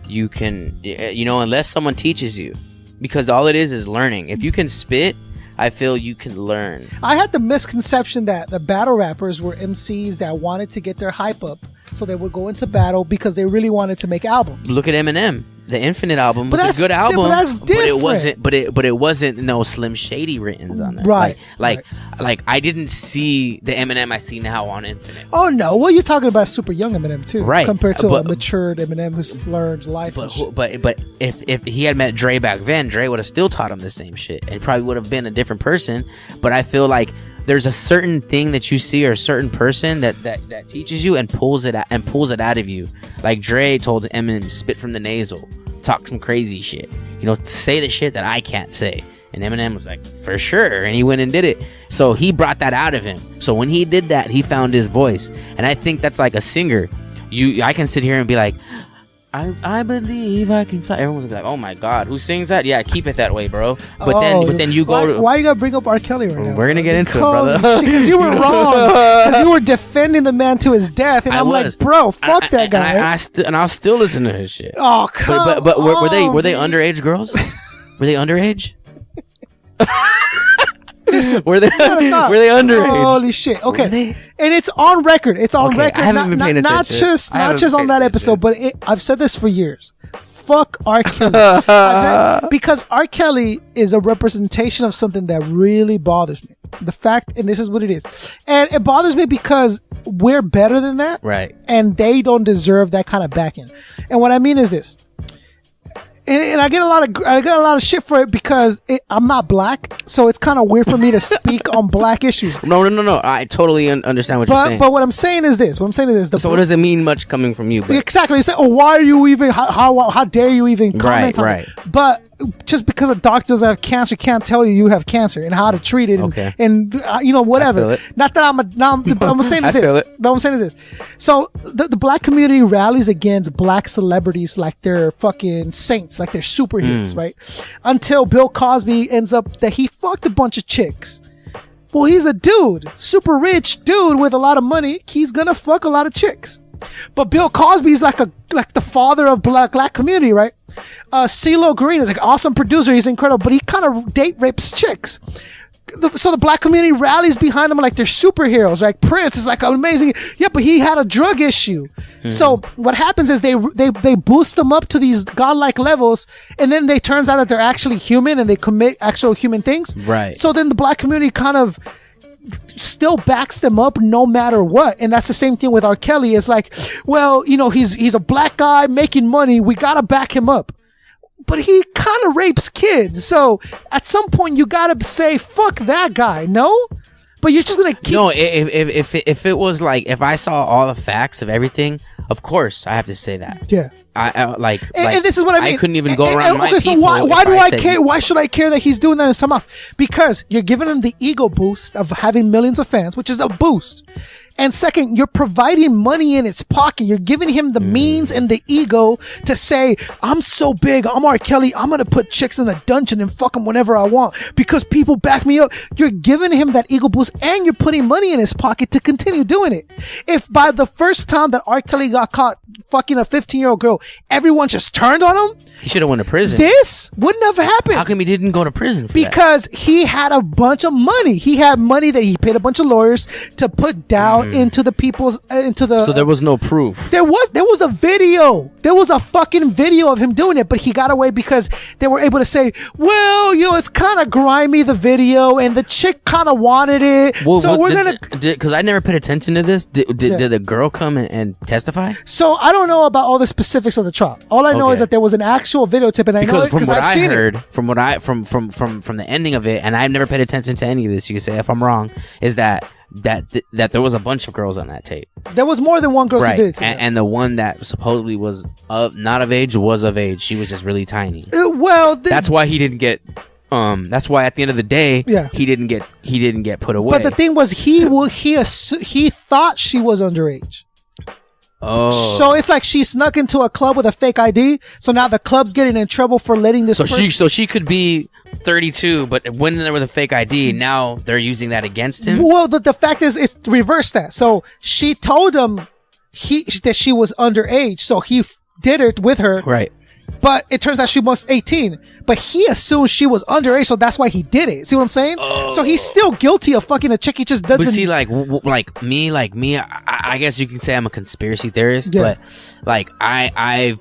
You can, you know, unless someone teaches you. Because all it is learning. If you can spit, I feel you can learn. I had the misconception that the battle rappers were MCs that wanted to get their hype up, so they would go into battle because they really wanted to make albums. Look at Eminem. The Infinite album was a good album, but that's different. But it wasn't no Slim Shady writtens on it. Right. Like I didn't see the Eminem I see now on Infinite. Oh no, well, you're talking about super young Eminem too, right? Compared to a matured Eminem who's learned life. But if he had met Dre back then, Dre would have still taught him the same shit, and probably would have been a different person. But I feel like there's a certain thing that you see or a certain person that teaches you and pulls it out of you. Like Dre told Eminem, spit from the nasal, talk some crazy shit, you know, say the shit that I can't say. And Eminem was like, for sure, and he went and did it. So he brought that out of him. So when he did that, he found his voice. And I think that's like a singer. I can sit here and be like, I believe I can fly. Everyone's gonna be like, oh my god, who sings that? Yeah, keep it that way, bro. But then you go why you gotta bring up RKelly right now? We're gonna get into it, brother. Because you were wrong. Because you were defending the man to his death, and I'm like, bro, fuck that guy. And I'll still listen to his shit. Oh, come on. But were they underage girls? Were they underage? Listen, were they underage? Holy shit! Okay, and it's on record. It's on record. I haven't been paying attention. Not just on that episode, but I've said this for years. Fuck RKelly, because RKelly is a representation of something that really bothers me. The fact, and this is what it is, and it bothers me because we're better than that, right? And they don't deserve that kind of backing. And what I mean is this. And I get a lot of shit for it because I'm not black, so it's kind of weird for me to speak on black issues. No. I totally understand what you're saying. But what I'm saying is this. So what does it mean much coming from you? But exactly. It's like, why are you even? How dare you even comment on it? But just because a doctor doesn't have cancer can't tell you have cancer and how to treat it and you know, whatever. Not that I'm saying is this. But I'm saying is this. So the black community rallies against black celebrities like they're fucking saints, like they're superheroes, right? Until Bill Cosby ends up that he fucked a bunch of chicks. Well, he's a dude, super rich dude with a lot of money. He's gonna fuck a lot of chicks. But Bill Cosby's like the father of black community, right? CeeLo Green is like an awesome producer. He's incredible, but he kind of date rapes chicks. So the black community rallies behind him like they're superheroes. Like Prince is like amazing. Yeah, but he had a drug issue. So what happens is they boost them up to these godlike levels, and then they turns out that they're actually human and they commit actual human things. Right. So then the black community kind of still backs them up no matter what. And that's the same thing with RKelly. It's like, well, you know, he's a black guy making money, we gotta back him up, but he kind of rapes kids, so at some point you gotta say fuck that guy. No, but you're just gonna keep... No, if it was like, if I saw all the facts of everything, of course I have to say that. Yeah. I like and this is what I mean. I couldn't even go around my so why do I care? Why should I care that he's doing that in some off? Because you're giving him the ego boost of having millions of fans, which is a boost. And second, you're providing money in his pocket. You're giving him the means and the ego to say, I'm so big, I'm RKelly, I'm going to put chicks in a dungeon and fuck them whenever I want because people back me up. You're giving him that ego boost and you're putting money in his pocket to continue doing it. If by the first time that RKelly got caught fucking a 15-year-old girl, everyone just turned on him, he should have went to prison. this wouldn't have happened. How come he didn't go to prison for Because he had a bunch of money. He had money that he paid a bunch of lawyers to put down into the people's So there was no proof. There was a video. There was a fucking video of him doing it, but he got away because they were able to say, well, it's kind of grimy, the video, and the chick kind of wanted it. Well, so we're gonna. Because I never paid attention to this. Did the girl come and testify? So I don't know about all the specifics of the trial. All I know is that there was an actual videotip, and I know it because I've seen it. From what I from the ending of it, and I've never paid attention to any of this. You can say if I'm wrong, is that there was a bunch of girls on that tape. There was more than one girl who did it. And the one that supposedly was not of age was of age. She was just really tiny. That's why he didn't get. That's why at the end of the day, he didn't get put away. But the thing was, he thought she was underage. Oh. So it's like she snuck into a club with a fake ID. So now the club's getting in trouble for letting this person. So she could be 32, but went in there with a fake ID. Now they're using that against him. Well, the fact is, it's reversed that. So she told him that she was underage. So he did it with her. Right. But it turns out she was 18. But he assumed she was underage, so that's why he did it. See what I'm saying? So he's still guilty of fucking a chick. He just doesn't. But see, like me, I guess you can say I'm a conspiracy theorist. But like I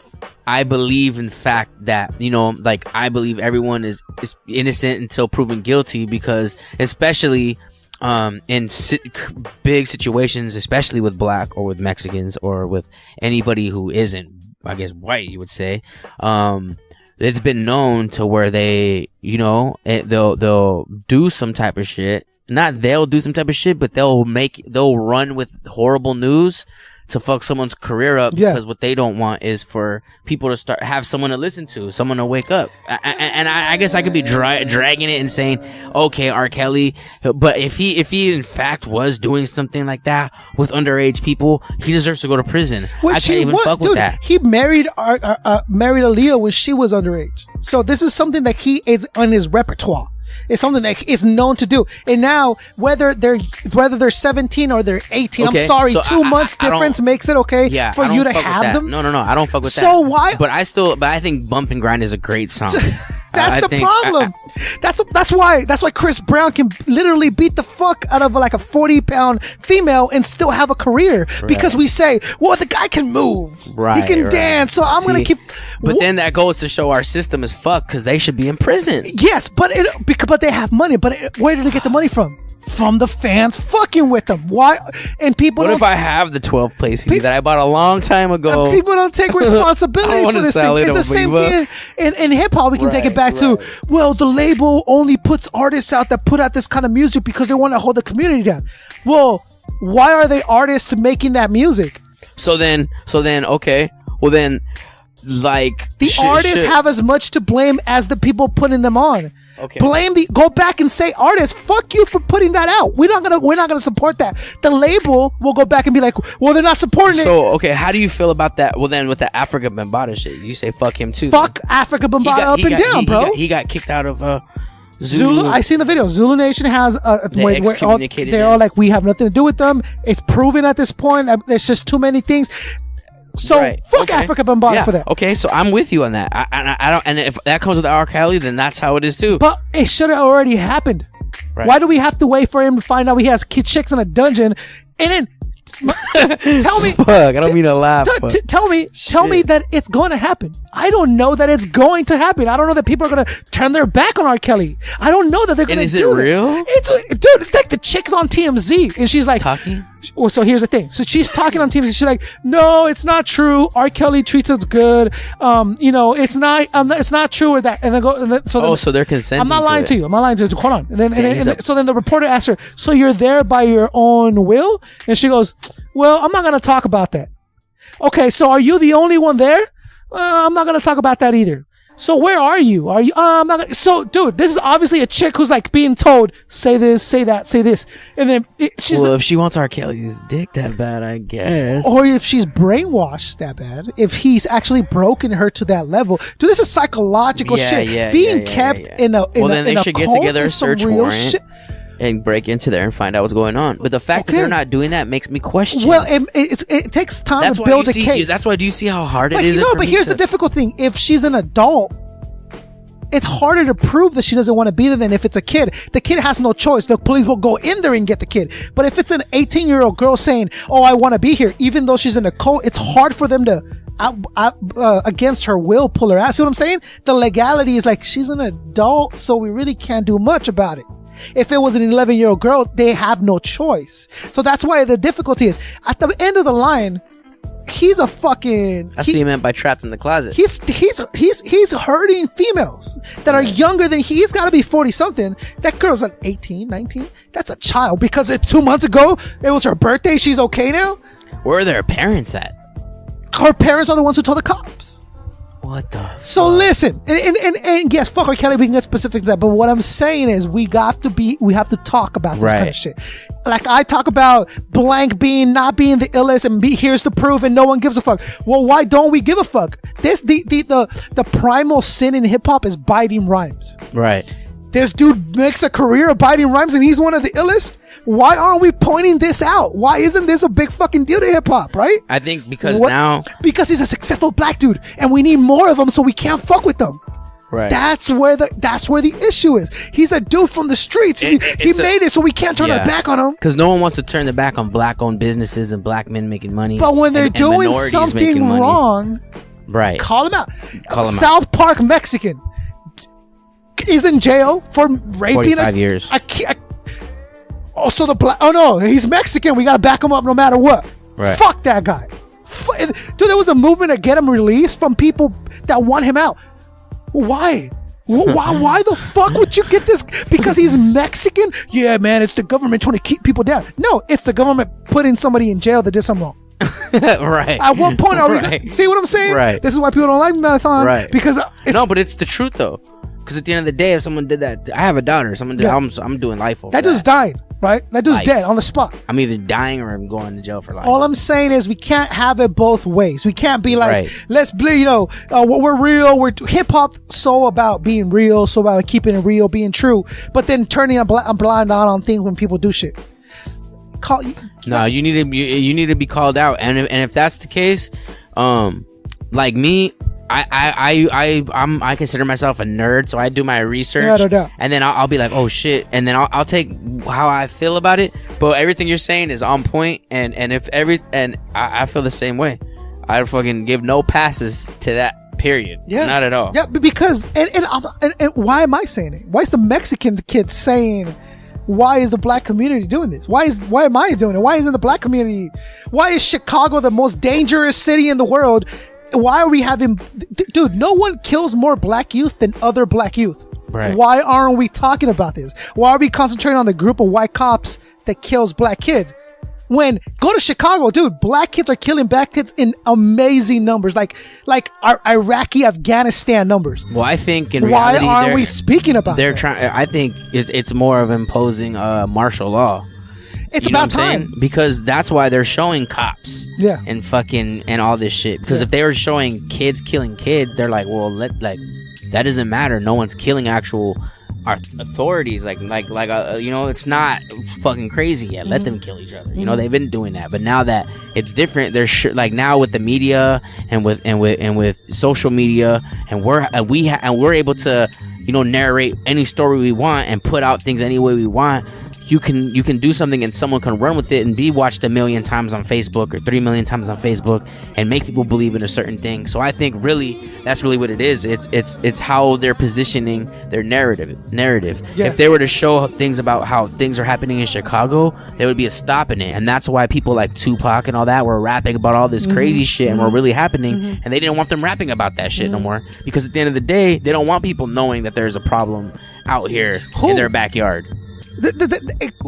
believe in fact that I believe everyone is innocent until proven guilty, because especially in big situations, especially with black or with Mexicans or with anybody who isn't, I guess, white, you would say, it's been known to where they, they'll do some type of shit. Not they'll do some type of shit, but they'll run with horrible news to fuck someone's career up, because what they don't want is for people to have someone to listen to, someone to wake up. And I guess I could be dragging it and saying, okay, RKelly, but if he in fact was doing something like that with underage people, he deserves to go to prison. I can't even fuck with that. He married Aaliyah when she was underage. So this is something that he is on his repertoire. It's something that is known to do. And now, whether they're 17 or they're 18, okay, I'm sorry, so 2 months difference makes it okay for you to have them. No, I don't fuck with that. So why? But I think Bump and Grind is a great song. That's the problem. That's why Chris Brown can literally beat the fuck out of like a 40-pound female and still have a career, because we say, well, the guy can move, he can dance, so I'm gonna keep. But then that goes to show our system is fucked, because they should be in prison. Yes, but they have money. But where do they get the money from? From the fans fucking with them. Why? And people. What if I have the 12th place CD that I bought a long time ago? People don't take responsibility for this thing. It's the same thing in hip hop. We can take it back to, well, the label only puts artists out that put out this kind of music because they want to hold the community down. Well, why are they artists making that music? So then, okay. Well then, like the artists have as much to blame as the people putting them on. Okay. Go back and say, artists, fuck you for putting that out. We're not gonna support that. The label will go back and be like, well, they're not supporting it. So okay, how do you feel about that? Well, then with the Africa Bambaataa shit, you say fuck him too. Fuck Africa Bambaataa up and down, bro. He got kicked out of Zulu. I seen the video. Zulu Nation has they're all like, we have nothing to do with them. It's proven at this point. There's just too many things. So fuck Africa Bambaataa for that. Okay, so I'm with you on that. I don't. And if that comes with RKelly, then that's how it is too. But it should have already happened. Right. Why do we have to wait for him to find out he has chicks in a dungeon, and then tell me? Fuck, I don't mean to laugh. Tell me that it's going to happen. I don't know that it's going to happen. I don't know that people are going to turn their back on RKelly. I don't know that they're going to do it. And is it real? It's like the chick's on TMZ, and she's like talking. Well, so here's the thing. So she's talking on TMZ. She's like, "No, it's not true. RKelly treats us good. It's not true or that." And then so they're consenting. I'm not lying to you. I'm not lying to you. Hold on. And then so then the reporter asked her, "So you're there by your own will?" And she goes, "Well, I'm not going to talk about that." Okay, so are you the only one there? I'm not going to talk about that either. So where are you? Are you? I'm not gonna, so, dude, this is obviously a chick who's like being told, say this, say that, say this, and then she's. Well, if she wants RKelly's dick that bad, I guess. Or if she's brainwashed that bad, if he's actually broken her to that level, dude, this is psychological shit. Being kept in a well, then they should get together a is some search real warrant shit. and break into there and find out what's going on. But the fact that they're not doing that makes me question. Well, it takes time to build a case. That's why. Do you see how hard it like, is? But here's the difficult thing: if she's an adult, it's harder to prove that she doesn't want to be there than if it's a kid. The kid has no choice. The police will go in there and get the kid. But if it's an 18-year-old girl saying, "Oh, I want to be here," even though she's in a cult, it's hard for them to, against her will, pull her out. See what I'm saying? The legality is like, she's an adult, so we really can't do much about it. If it was an 11-year-old girl, they have no choice. So that's why the difficulty is, at the end of the line, he's a fucking... That's what he meant by trapped in the closet. He's hurting females that are younger than he's got to be 40-something. That girl's like 18, 19. That's a child because 2 months ago, it was her birthday. She's okay now? Where are their parents at? Her parents are the ones who told the cops. What the So fuck? listen, and yes, fuck RKelly, we can get specific to that, but what I'm saying is we have to talk about this kind of shit. Like I talk about blank not being the illest and here's the proof and no one gives a fuck. Well, why don't we give a fuck? The primal sin in hip hop is biting rhymes. Right. This dude makes a career of biting rhymes and he's one of the illest. Why aren't we pointing this out? Why isn't this a big fucking deal to hip hop, right? I think because he's a successful black dude and we need more of them so we can't fuck with them. Right. That's where the issue is. He's a dude from the streets. He made it so we can't turn our back on him. Because no one wants to turn their back on black-owned businesses and black men making money. But when they're doing something wrong, right, call him out. South Park Mexican is in jail for raping 45 years. He's Mexican. We gotta back him up no matter what. Right. Fuck that guy. Dude, there was a movement to get him released from people that want him out. Why? Why the fuck would you get this? Because he's Mexican? Yeah, man, it's the government trying to keep people down. No, it's the government putting somebody in jail that did something wrong. Right. At what point are we? See what I'm saying? Right. This is why people don't like Marathon. Right. Because but it's the truth though. Because at the end of the day, if someone did that, I have a daughter. Someone did. I'm doing life over that. Dude's dying, right? That dude's dead on the spot. I'm either dying or I'm going to jail for life. All I'm saying is we can't have it both ways. We can't be like, let's be, we're real. We're hip hop. So about being real. So about keeping it real, being true. But then turning a blind eye on things when people do shit. You need to be called out. And if that's the case, like me. I consider myself a nerd, so I do my research, and then I'll be like, oh shit, and then I'll take how I feel about it. But everything you're saying is on point, and I feel the same way. I fucking give no passes to that. Period. Yeah, not at all. Yeah, because and why am I saying it? Why is the Mexican kid saying? Why is the black community doing this? Why am I doing it? Why isn't the black community? Why is Chicago the most dangerous city in the world? Why are we having... Dude, no one kills more black youth than other black youth. Right. Why aren't we talking about this? Why are we concentrating on the group of white cops that kills black kids? When, go to Chicago, dude, black kids are killing black kids in amazing numbers. Like our Iraqi, Afghanistan numbers. Well, I think in reality... Why aren't we speaking about they're trying. I think it's more of imposing martial law. It's about time. Because that's why they're showing cops. Yeah. And fucking and all this shit. Because if they were showing kids killing kids, they're like, well, that doesn't matter. No one's killing actual authorities. It's not fucking crazy yet. Let them kill each other. They've been doing that. But now that it's different, they're now with the media and with social media, and we're able to narrate any story we want and put out things any way we want. You can do something and someone can run with it and be watched 1 million times on Facebook or 3 million times on Facebook and make people believe in a certain thing. So I think really that's really what it is. It's how they're positioning their narrative. Yeah. If they were to show things about how things are happening in Chicago, there would be a stop in it. And that's why people like Tupac and all that were rapping about all this crazy shit and were really happening. And they didn't want them rapping about that shit no more, because at the end of the day, they don't want people knowing that there's a problem out here in their backyard.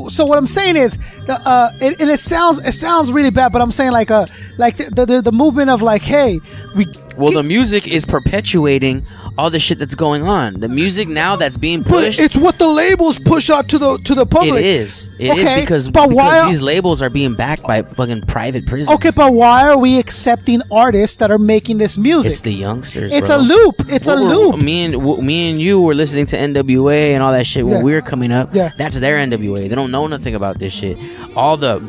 So what I'm saying is, and it sounds really bad, but I'm saying the movement of the music is perpetuating all the shit that's going on. The music now that's being But pushed. it's what the labels push out to the public. It is Okay, because these labels are being backed by fucking private prisons. Okay, but why are we accepting artists that are making this music? It's the youngsters. It's bro. a loop. It's a loop. Me and you were listening to NWA and all that shit when Yeah. we were coming up. Yeah. That's their NWA. They don't know nothing about this shit. All the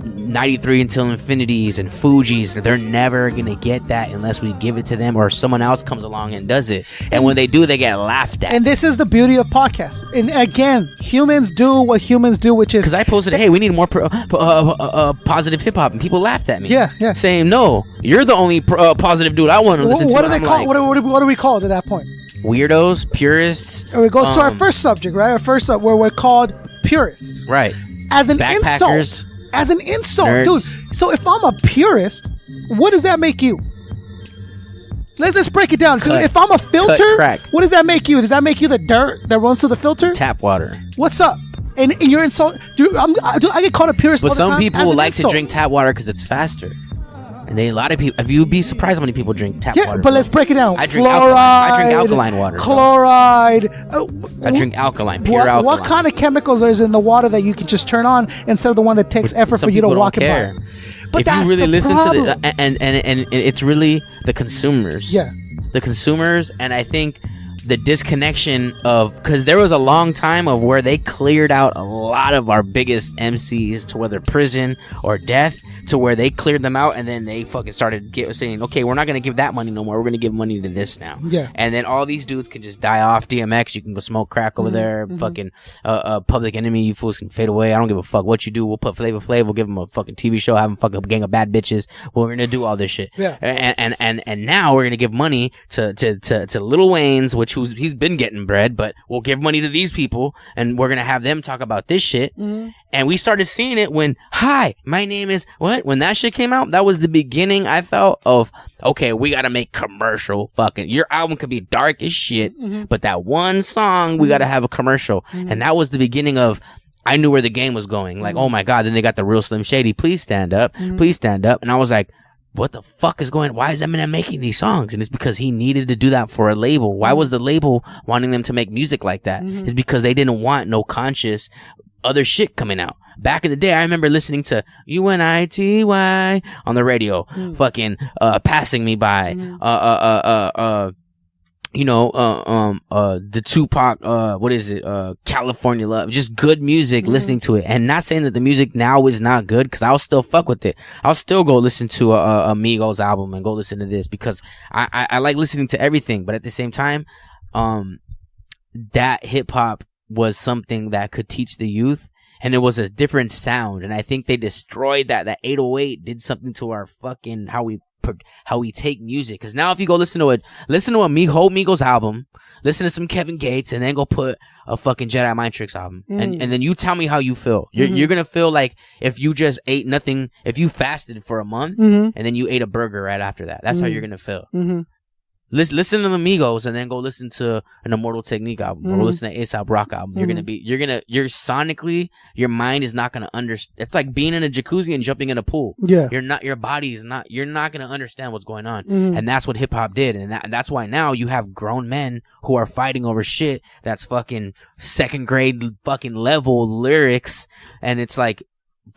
93 Until Infinities and Fugees, they're never gonna get that unless we give it to them or someone else comes along and does it. And when they do, they get laughed at. And this is the beauty of podcasts. And again, humans do what humans do, which is Because I posted, hey, we need more positive hip hop, and people laughed at me. Yeah, saying, no, you're the only positive dude I want to listen to. what do they I'm call? like, What do we call it at that point? weirdos, purists. It goes to our first subject, right? Our first where we're called purists. Right. As an Backpackers, insult. As an insult, nerds. dude. So if I'm a purist, what does that make you? Let's break it down. Cut. If I'm a filter, crack. what does that make you? Does that make you the dirt that runs through the filter? Tap water. What's up? And you're insult. Dude, I get called a purist But all the time. some people as an like to insult. drink tap water because it's faster. And a lot of people, if you'd be surprised how many people drink tap Yeah, water. but let's break it down. I drink Fluoride, I drink alkaline water. bro. Chloride. I drink alkaline, pure What alkaline. kind of chemicals is in the water that you can just turn on instead of the one that takes effort Some for you to people walk don't it care. by? But if that's you really the listen problem. to the and it's really the consumers. Yeah. The consumers, and I think the disconnection of, because there was a long time of where they cleared out a lot of our biggest MCs to whether prison or death, to where they cleared them out, and then they fucking started saying, okay, we're not going to give that money no more, we're going to give money to this now. Yeah. And then all these dudes can just die off. DMX, you can go smoke crack over there. Fucking Public Enemy, you fools can fade away. I don't give a fuck what you do. We'll put Flavor Flav, we'll give him a fucking TV show, have him fuck up a gang of bad bitches. We're going to do all this shit. Yeah. And now we're going to give money to Lil Wayne's, which he's been getting bread, but we'll give money to these people, and we're going to have them talk about this shit. And we started seeing it when, hi, my name is what? When that shit came out, that was the beginning, I felt, of, okay, we gotta make commercial fucking, your album could be dark as shit, but that one song, we gotta have a commercial. And that was the beginning of, I knew where the game was going. Like, oh my God, then they got the real Slim Shady, please stand up, please stand up. And I was like, what the fuck is going, why is Eminem making these songs? And it's because he needed to do that for a label. Why was the label wanting them to make music like that? It's because they didn't want no conscious other shit coming out. Back in the day, I remember listening to UNITY on the radio, fucking Passing Me By, the Tupac, what is it, California Love, just good music, listening to it. And not saying that the music now is not good, because I'll still fuck with it. I'll still go listen to a Migos album and go listen to this, because I like listening to everything. But at the same time, that hip hop was something that could teach the youth, and it was a different sound. And I think they destroyed that 808 did something to our fucking how we take music. Because now if you go listen to a whole Migos album, listen to some Kevin Gates, and then go put a fucking Jedi Mind Tricks album, and then you tell me how you feel. You're gonna feel like if you just ate nothing, if you fasted for a month and then you ate a burger right after that. That's how you're gonna feel. Listen to the Migos, and then go listen to an Immortal Technique album, or listen to A$AP Rock album. You're sonically, your mind is not gonna understand. It's like being in a jacuzzi and jumping in a pool. Yeah. You're not gonna understand what's going on. And that's what hip hop did. And that's why now you have grown men who are fighting over shit that's fucking second grade fucking level lyrics. And it's like,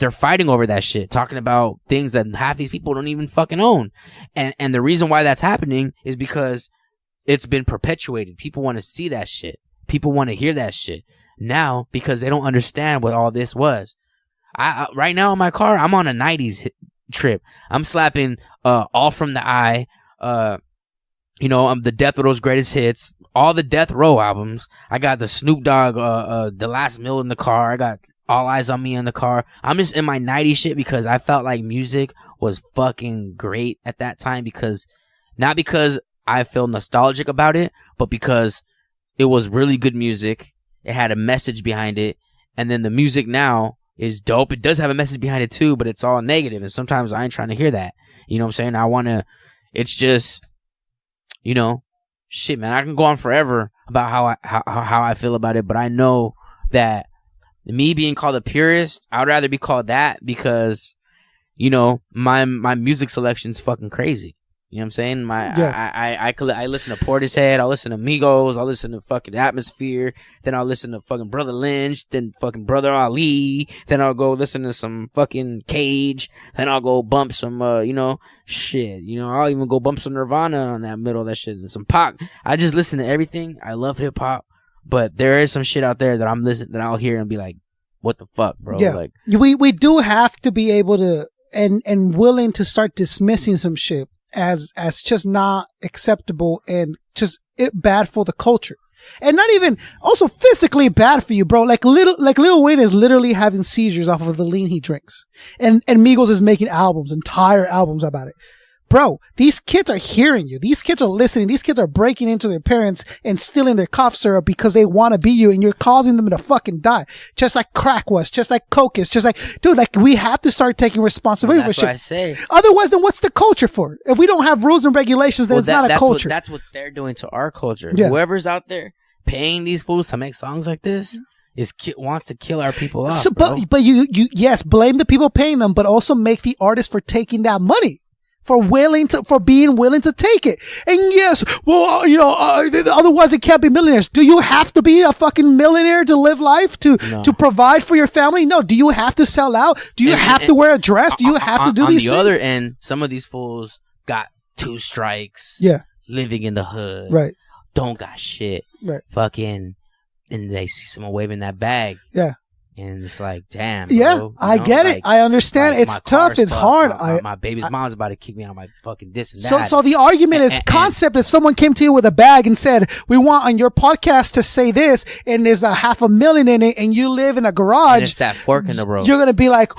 they're fighting over that shit, talking about things that half these people don't even fucking own. And the reason why that's happening is because it's been perpetuated. People want to see that shit. People want to hear that shit now, because they don't understand what all this was. I right now in my car, I'm on a 90s trip. I'm slapping All From the Eye, I'm the Death Row's Greatest Hits, all the Death Row albums. I got the Snoop Dogg, The Last Meal in the car. I got All Eyes on Me in the car. I'm just in my 90s shit because I felt like music was fucking great at that time, not because I feel nostalgic about it, but because it was really good music. It had a message behind it. And then the music now is dope. It does have a message behind it too, but it's all negative. And sometimes I ain't trying to hear that. You know what I'm saying? It's just, shit, man, I can go on forever about how I feel about it, but I know that me being called a purist, I'd rather be called that, because, my music selection's fucking crazy. You know what I'm saying? I listen to Portishead, I'll listen to Migos, I'll listen to fucking Atmosphere, then I'll listen to fucking Brother Lynch, then fucking Brother Ali, then I'll go listen to some fucking Cage, then I'll go bump some, shit. I'll even go bump some Nirvana on that middle of that shit, and some Pac. I just listen to everything. I love hip hop, but there is some shit out there that that I'll hear and be like, what the fuck, bro? Yeah. Like, we do have to be able to and willing to start dismissing some shit as just not acceptable and just bad for the culture, and not even also physically bad for you, bro. Like Lil Wayne is literally having seizures off of the lean he drinks, and Migos is making entire albums about it. Bro, these kids are hearing you. These kids are listening. These kids are breaking into their parents and stealing their cough syrup because they want to be you, and you're causing them to fucking die. Just like crack was, just like coke is, just like, dude, like we have to start taking responsibility for shit. That's what I say. Otherwise, then what's the culture for? If we don't have rules and regulations, then it's not a culture. That's what they're doing to our culture. Yeah. Whoever's out there paying these fools to make songs like this wants to kill our people off. So, bro. but you yes, blame the people paying them, but also make the artist for taking that money. For being willing to take it. And yes, well, otherwise it can't be millionaires. Do you have to be a fucking millionaire to live life, to provide for your family? No. Do you have to sell out? Do you have to wear a dress? Do you have to do these things? On the other end, some of these fools got 2 strikes. Yeah. Living in the hood. Right. Don't got shit. Right. Fucking, and they see someone waving that bag. Yeah. And it's like, damn. Yeah, bro, I get it. I understand. It's tough. It's hard. My baby's mom's about to kick me out of my fucking this and that. So the argument is Koncept. If someone came to you with a bag and said, "We want on your podcast to say this," and there's $500,000 in it, and you live in a garage, and it's that fork in the road. You're gonna be like,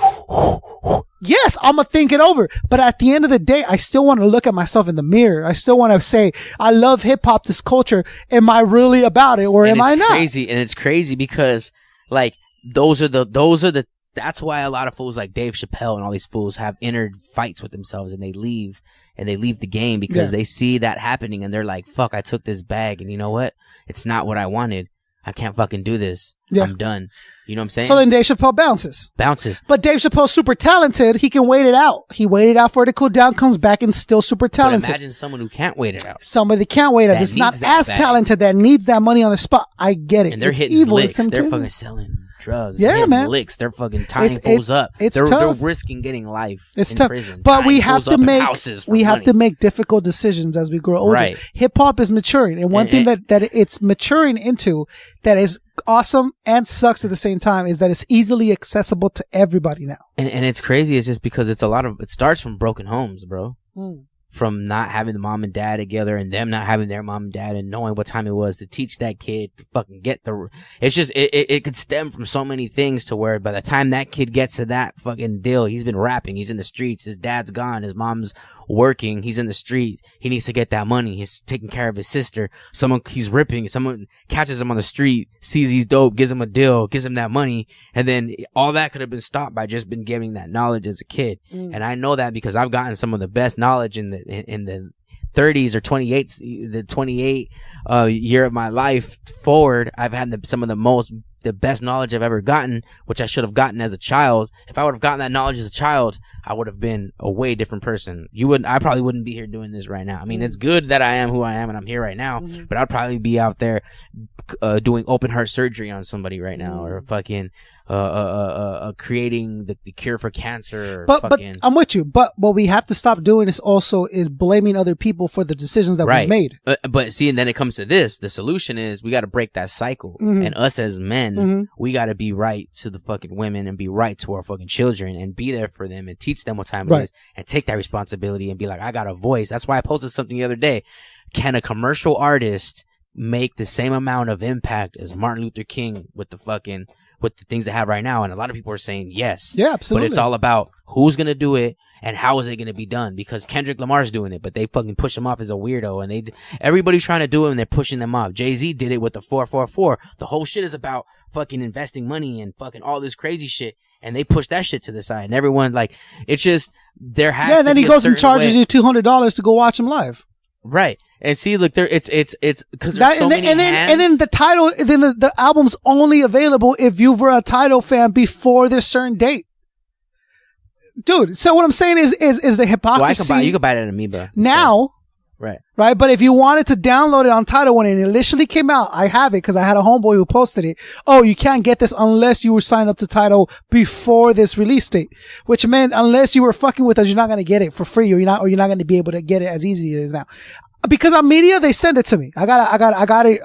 "Yes, I'm gonna think it over." But at the end of the day, I still want to look at myself in the mirror. I still want to say, "I love hip hop, this culture. Am I really about it, or am I not?" It's crazy because like. That's why a lot of fools like Dave Chappelle and all these fools have inner fights with themselves, and they leave the game because they see that happening, and they're like, fuck, I took this bag, and you know what? It's not what I wanted. I can't fucking do this. Yeah. I'm done. You know what I'm saying? So then Dave Chappelle bounces. But Dave Chappelle's super talented. He can wait it out. He waited out for it to cool down, comes back, and still super talented. But imagine someone who can't wait it out. Somebody that can't wait it out. That's not as talented, that needs that money on the spot. I get it. And they're hitting evil. Licks. They're fucking selling drugs. Yeah, man. Licks. They're fucking tying fools up. They're tough. They're risking getting life. It's in tough. Prison, but we have to make difficult decisions as we grow older. Right. Hip hop is maturing, and one thing that it's maturing into that is awesome and sucks at the same time is that it's easily accessible to everybody now. And it's crazy. It's just because it starts from broken homes, bro. From not having the mom and dad together, and them not having their mom and dad, and knowing what time it was to teach that kid to fucking get it's just it could stem from so many things to where by the time that kid gets to that fucking deal, he's been rapping, he's in the streets, his dad's gone, his mom's working, he's in the streets, he needs to get that money, he's taking care of his sister, someone catches him on the street, sees he's dope, gives him a deal, gives him that money, and then all that could have been stopped by just been giving that knowledge as a kid. And I know that because I've gotten some of the best knowledge in the 30s or 28 year of my life forward. I've had some of the best knowledge I've ever gotten, which I should have gotten as a child. If I would have gotten that knowledge as a child, I would have been a way different person. I probably wouldn't be here doing this right now. I mean, it's good that I am who I am and I'm here right now, but I'd probably be out there doing open heart surgery on somebody right now, or fucking creating the cure for cancer. But I'm with you. But what we have to stop doing is blaming other people for the decisions that we've made. But see, and then it comes to this. The solution is we got to break that cycle. And us as men, we got to be right to the fucking women and be right to our fucking children and be there for them and teach them what time it is and take that responsibility and be like, I got a voice. That's why I posted something the other day. Can a commercial artist make the same amount of impact as Martin Luther King with the things they have right now? And a lot of people are saying yes. Yeah, absolutely. But it's all about who's going to do it and how is it going to be done, because Kendrick Lamar's doing it, but they fucking push him off as a weirdo, and everybody's trying to do it and they're pushing them off. Jay-Z did it with the 444. The whole shit is about fucking investing money and fucking all this crazy shit, and they push that shit to the side, and everyone, like, it's just, there has to be and then he goes and charges you $200 to go watch him live. Right. And see, look, it's because there's so many hands. And then the album's only available if you were a Tidal fan before this certain date. dude. So what I'm saying is the hypocrisy. Well, you can buy it at Amoeba now. Right. But if you wanted to download it on Tidal when it initially came out, I have it because I had a homeboy who posted it. Oh, you can't get this unless you were signed up to Tidal before this release date, which meant unless you were fucking with us, you're not going to get it for free, or you're not going to be able to get it as easy as it is now. Because on media, they send it to me. I got it,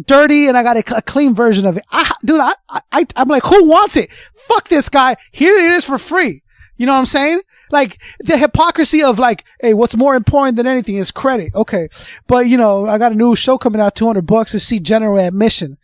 dirty, and I got a clean version of it. I'm like, who wants it? Fuck this guy. Here it is for free. You know what I'm saying? Like, the hypocrisy of like, hey, what's more important than anything is credit. Okay. But, I got a new show coming out, $200 to see general admission.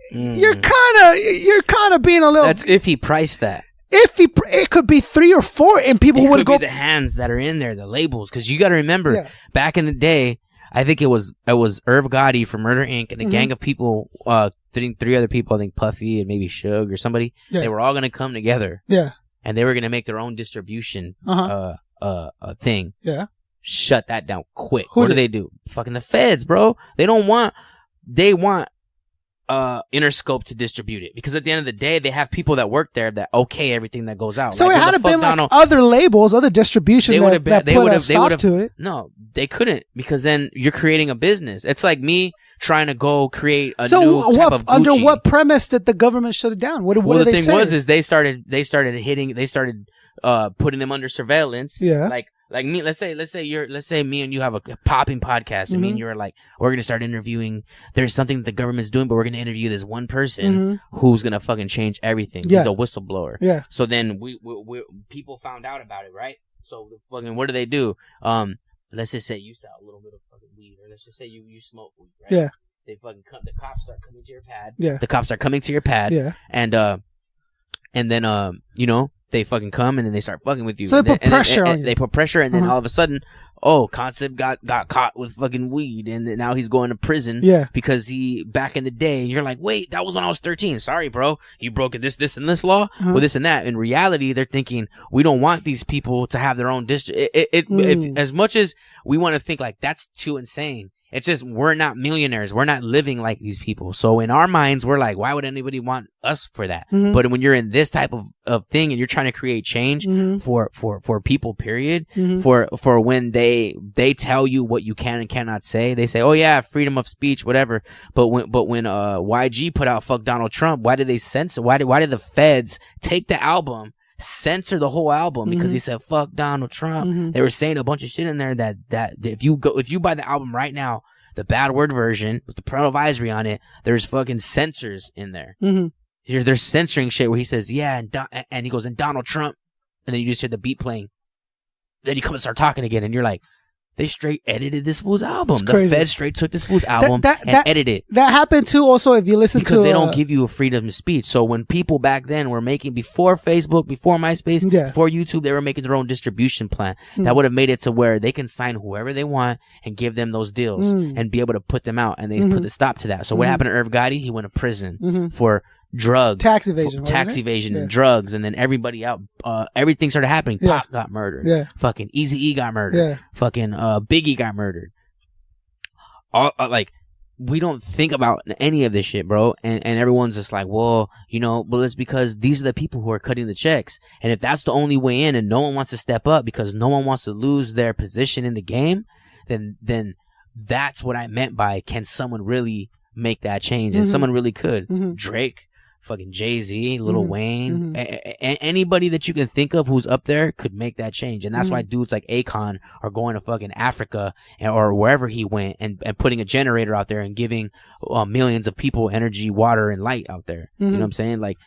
You're kind of being a little. That's if he priced that. It could be 3 or 4 and people would go. Be the hands that are in there, the labels. Cause you got to remember back in the day, I think it was Irv Gotti from Murder Inc. and a gang of people, 3 other people, I think Puffy and maybe Suge or somebody. Yeah. They were all going to come together. Yeah. And they were going to make their own distribution thing. Yeah. Shut that down quick. What do they do? Fucking the feds, bro. They want Interscope to distribute it, because at the end of the day, they have people that work there that okay everything that goes out. So it had to been like other labels, other distribution that put a stop to it. No, they couldn't, because then you're creating a business. It's like me trying to go create a new type of Gucci. Under what premise did the government shut it down? What did they say? The thing was they started putting them under surveillance. Yeah. Like me, let's say me and you have a popping podcast, and me and you are like, we're gonna start interviewing. There's something that the government's doing, but we're gonna interview this one person who's gonna fucking change everything. Yeah. He's a whistleblower. Yeah. So then we people found out about it, right? So fucking what do? Let's just say you sell a little bit of fucking weed, or let's just say you smoke weed, right? Yeah. They fucking the cops start coming to your pad. Yeah. The cops start coming to your pad. Yeah. And then they fucking come, and then they start fucking with you. So they put pressure on you. They put pressure, and then all of a sudden, Koncept got caught with fucking weed, and then now he's going to prison. Yeah. Because he, back in the day, you're like, wait, that was when I was 13. Sorry, bro. You broke this, and this law, with this and that. In reality, they're thinking, we don't want these people to have their own district. As much as we want to think like that's too insane, it's just we're not millionaires. We're not living like these people. So in our minds, we're like, why would anybody want us for that? But when you're in this type of thing and you're trying to create change for people, period, for when they tell you what you can and cannot say, they say, oh yeah, freedom of speech, whatever. But when YG put out "Fuck Donald Trump," why did they censor? Why did the feds take the album, censor the whole album, because he said "fuck Donald Trump"? They were saying a bunch of shit in there that if you buy the album right now, the bad word version with the parental advisory on it, there's fucking censors in there. They're censoring shit where he says and he goes, and Donald Trump, and then you just hear the beat playing. Then you come and start talking again, and you're like, they straight edited this fool's album. The Fed straight took this fool's album and edited it. That happened too. Also, if you listen because they don't give you a freedom of speech. So when people back then were making, before Facebook, before MySpace, before YouTube, they were making their own distribution plan that would have made it to where they can sign whoever they want and give them those deals and be able to put them out. And they put a stop to that. So what happened to Irv Gotti? He went to prison for drugs, tax evasion, and drugs, and then everybody out. Everything started happening. Pop got murdered. Yeah. Fucking Eazy-E got murdered. Yeah. Fucking Biggie got murdered. We don't think about any of this shit, bro. And everyone's just like, well, but it's because these are the people who are cutting the checks. And if that's the only way in, and no one wants to step up because no one wants to lose their position in the game, then that's what I meant by, can someone really make that change? And someone really could. Drake, fucking Jay-Z, Lil Wayne, anybody that you can think of who's up there could make that change. And that's why dudes like Akon are going to fucking Africa or wherever he went and putting a generator out there and giving millions of people energy, water, and light out there. You know what I'm saying? Like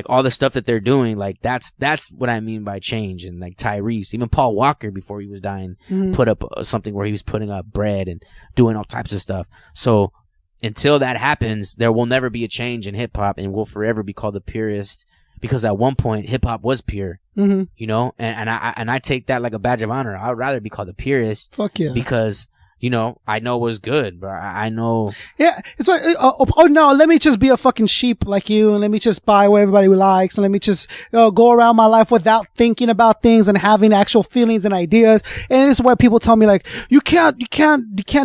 all the stuff that they're doing, like that's what I mean by change. And like Tyrese, even Paul Walker, before he was dying, put up something where he was putting up bread and doing all types of stuff. So until that happens, there will never be a change in hip hop, and will forever be called the purist, because at one point hip hop was pure, and I take that like a badge of honor. I would rather be called the purist. Fuck yeah. Because you know, I know was good, but I know. Yeah, it's like, oh no, let me just be a fucking sheep like you, and let me just buy what everybody likes, and let me just go around my life without thinking about things and having actual feelings and ideas. And this is why people tell me like, you can't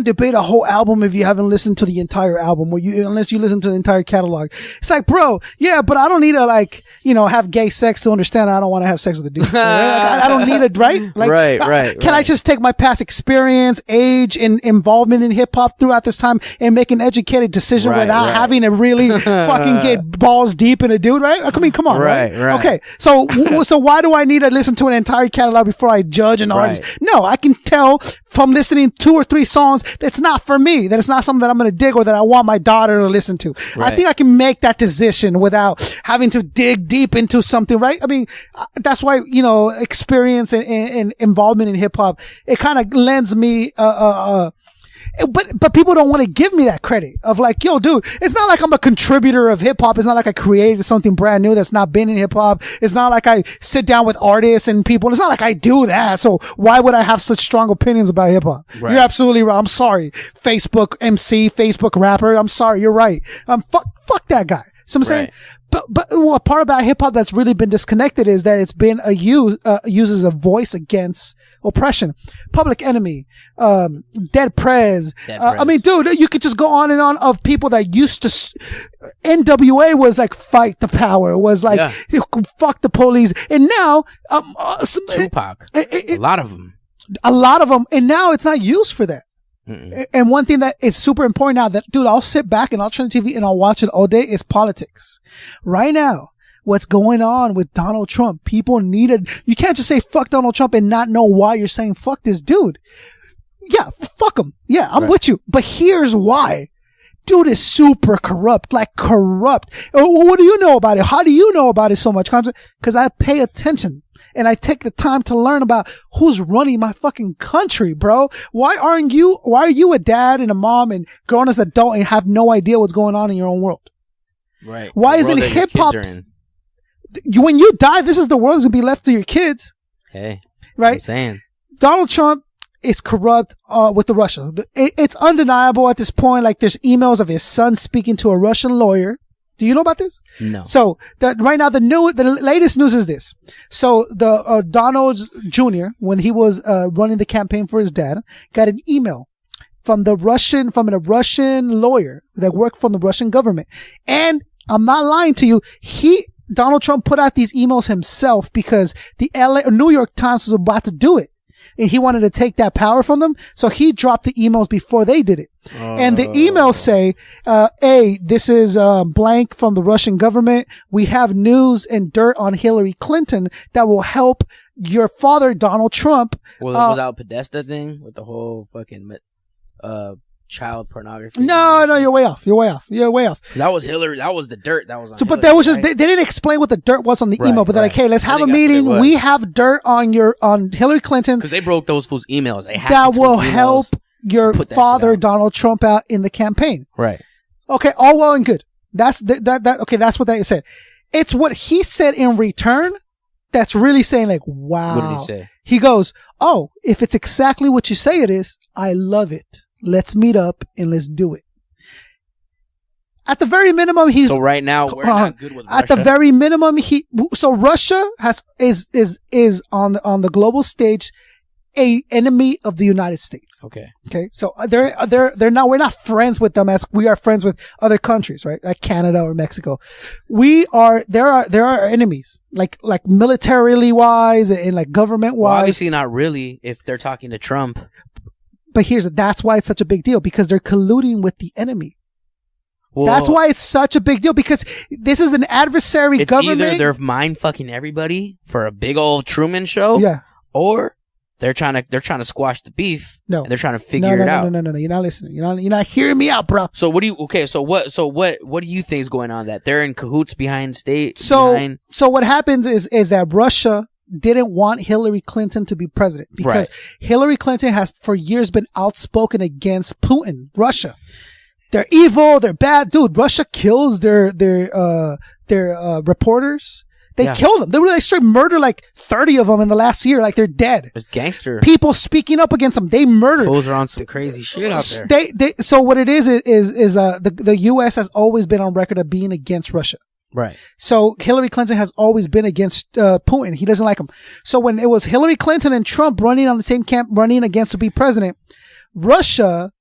debate a whole album if you haven't listened to the entire album, unless you listen to the entire catalog. It's like, bro, yeah, but I don't need to like, you know, have gay sex to understand I don't want to have sex with a dude. I don't need it, right? Like, right. Can I just take my past experience, age, and involvement in hip hop throughout this time and make an educated decision without having to really fucking get balls deep in a dude, right? I mean, come on, right? Okay, so why do I need to listen to an entire catalog before I judge an artist? No, I can tell from listening 2 or 3 songs that's not for me, that it's not something that I'm going to dig or that I want my daughter to listen to. I think I can make that decision without having to dig deep into something, right? I mean, that's why, you know, experience and involvement in hip hop, it kind of lends me but people don't want to give me that credit of like, yo, dude, it's not like I'm a contributor of hip hop. It's not like I created something brand new that's not been in hip hop. It's not like I sit down with artists and people. It's not like I do that. So why would I have such strong opinions about hip hop? Right. You're absolutely right. I'm sorry. Facebook MC, Facebook rapper. I'm sorry. You're right. Fuck that guy. So I'm saying, but a part about hip hop that's really been disconnected is that it's been uses a voice against oppression. Public Enemy, Dead Prez. I mean, dude, you could just go on and on of people that used to. NWA was like fight the power. Was like fuck the police, and now Tupac. A lot of them, and now it's not used for that. Mm-mm. And one thing that is super important now that, dude, I'll sit back and I'll turn the TV and I'll watch it all day is politics. Right now, what's going on with Donald Trump? People you can't just say fuck Donald Trump and not know why you're saying fuck this dude. Yeah, fuck him. Yeah, I'm with you. But here's why. Dude is super corrupt, like corrupt. What do you know about it? How do you know about it so much? Because I pay attention. And I take the time to learn about who's running my fucking country, bro. Why are you a dad and a mom and grown as an adult and have no idea what's going on in your own world? Right. Why isn't hip hop? When you die, this is the world that's gonna be left to your kids. Hey. Right? I'm saying. Donald Trump is corrupt with the Russia. It's undeniable at this point. Like there's emails of his son speaking to a Russian lawyer. Do you know about this? No. So right now the latest news is this. So the Donald Jr., when he was running the campaign for his dad, got an email from a Russian lawyer that worked from the Russian government. And I'm not lying to you. Donald Trump put out these emails himself because the New York Times was about to do it. And he wanted to take that power from them. So he dropped the emails before they did it. And the emails say, hey, this is blank from the Russian government. We have news and dirt on Hillary Clinton that will help your father, Donald Trump. Was that Podesta thing with the whole fucking child pornography? No, you're way off. That was Hillary. That was the dirt. That was on but Hillary, that was just, right? they didn't explain what the dirt was on the email, but they're like, hey, let's have a meeting. We have dirt on Hillary Clinton. Because they broke those fools' emails. That will help your father, Donald Trump, out in the campaign. Right. Okay, all well and good. That's okay, that's what they said. It's what he said in return that's really saying like, wow. What did he say? He goes, oh, if it's exactly what you say it is, I love it. Let's meet up and let's do it. At the very minimum, so right now we're not good with Russia. At the very minimum, Russia is on the global stage a enemy of the United States. Okay. So they're not, we're not friends with them as we are friends with other countries, right? Like Canada or Mexico. There are enemies, like militarily wise and like government wise. Well, obviously not really if they're talking to Trump. But that's why it's such a big deal, because they're colluding with the enemy. Well, that's why it's such a big deal, because this is an adversary government. Either they're mind fucking everybody for a big old Truman show, or they're trying to squash the beef. No, and they're trying to figure it out. No. You're not listening. You're not hearing me out, bro. So what do you think is going on? That they're in cahoots behind state. So what happens is that Russia didn't want Hillary Clinton to be president, because Hillary Clinton has for years been outspoken against Putin, Russia. They're evil. They're bad, dude. Russia kills their reporters. They killed them. They really straight murdered like 30 of them in the last year. Like they're dead. It's gangster. People speaking up against them. They murdered. Fools are on some crazy shit out there. So what it is the U.S. has always been on record of being against Russia. Right. So Hillary Clinton has always been against Putin. He doesn't like him. So when it was Hillary Clinton and Trump running on the same camp, running against to be president, Russia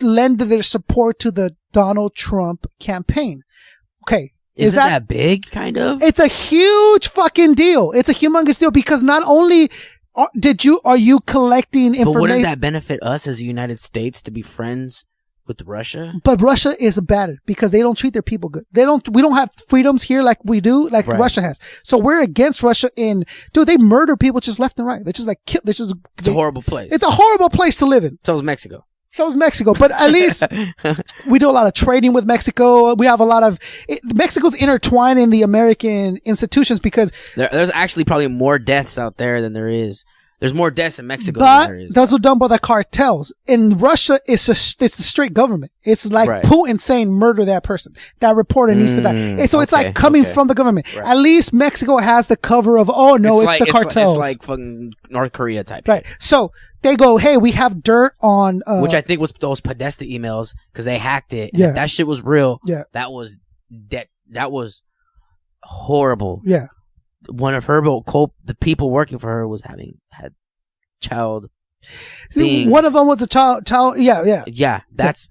lended their support to the Donald Trump campaign. Okay. Isn't that big, kind of? It's a huge fucking deal. It's a humongous deal because not only are you collecting information. But wouldn't that benefit us as the United States to be friends with Russia? But Russia is bad because they don't treat their people good. We don't have freedoms here like we do, like Russia has. So we're against Russia dude, they murder people just left and right. They just like kill, it's a horrible place. It's a horrible place to live in. So is Mexico. But at least we do a lot of trading with Mexico. We have a lot of Mexico's intertwined in the American institutions because there's actually probably more deaths out there than there is. There's more deaths in Mexico but than there is. Those are done by the cartels. In Russia, it's the straight government. It's like Putin saying murder that person. That reporter needs to die. So it's like coming from the government. Right. At least Mexico has the cover of, it's the cartels. It's like fucking North Korea type. Right. So they go, hey, we have dirt on... which I think was those Podesta emails because they hacked it. And if that shit was real, that was horrible. Yeah. One of her the people working for her had child things. One of them was a child. Yeah. That's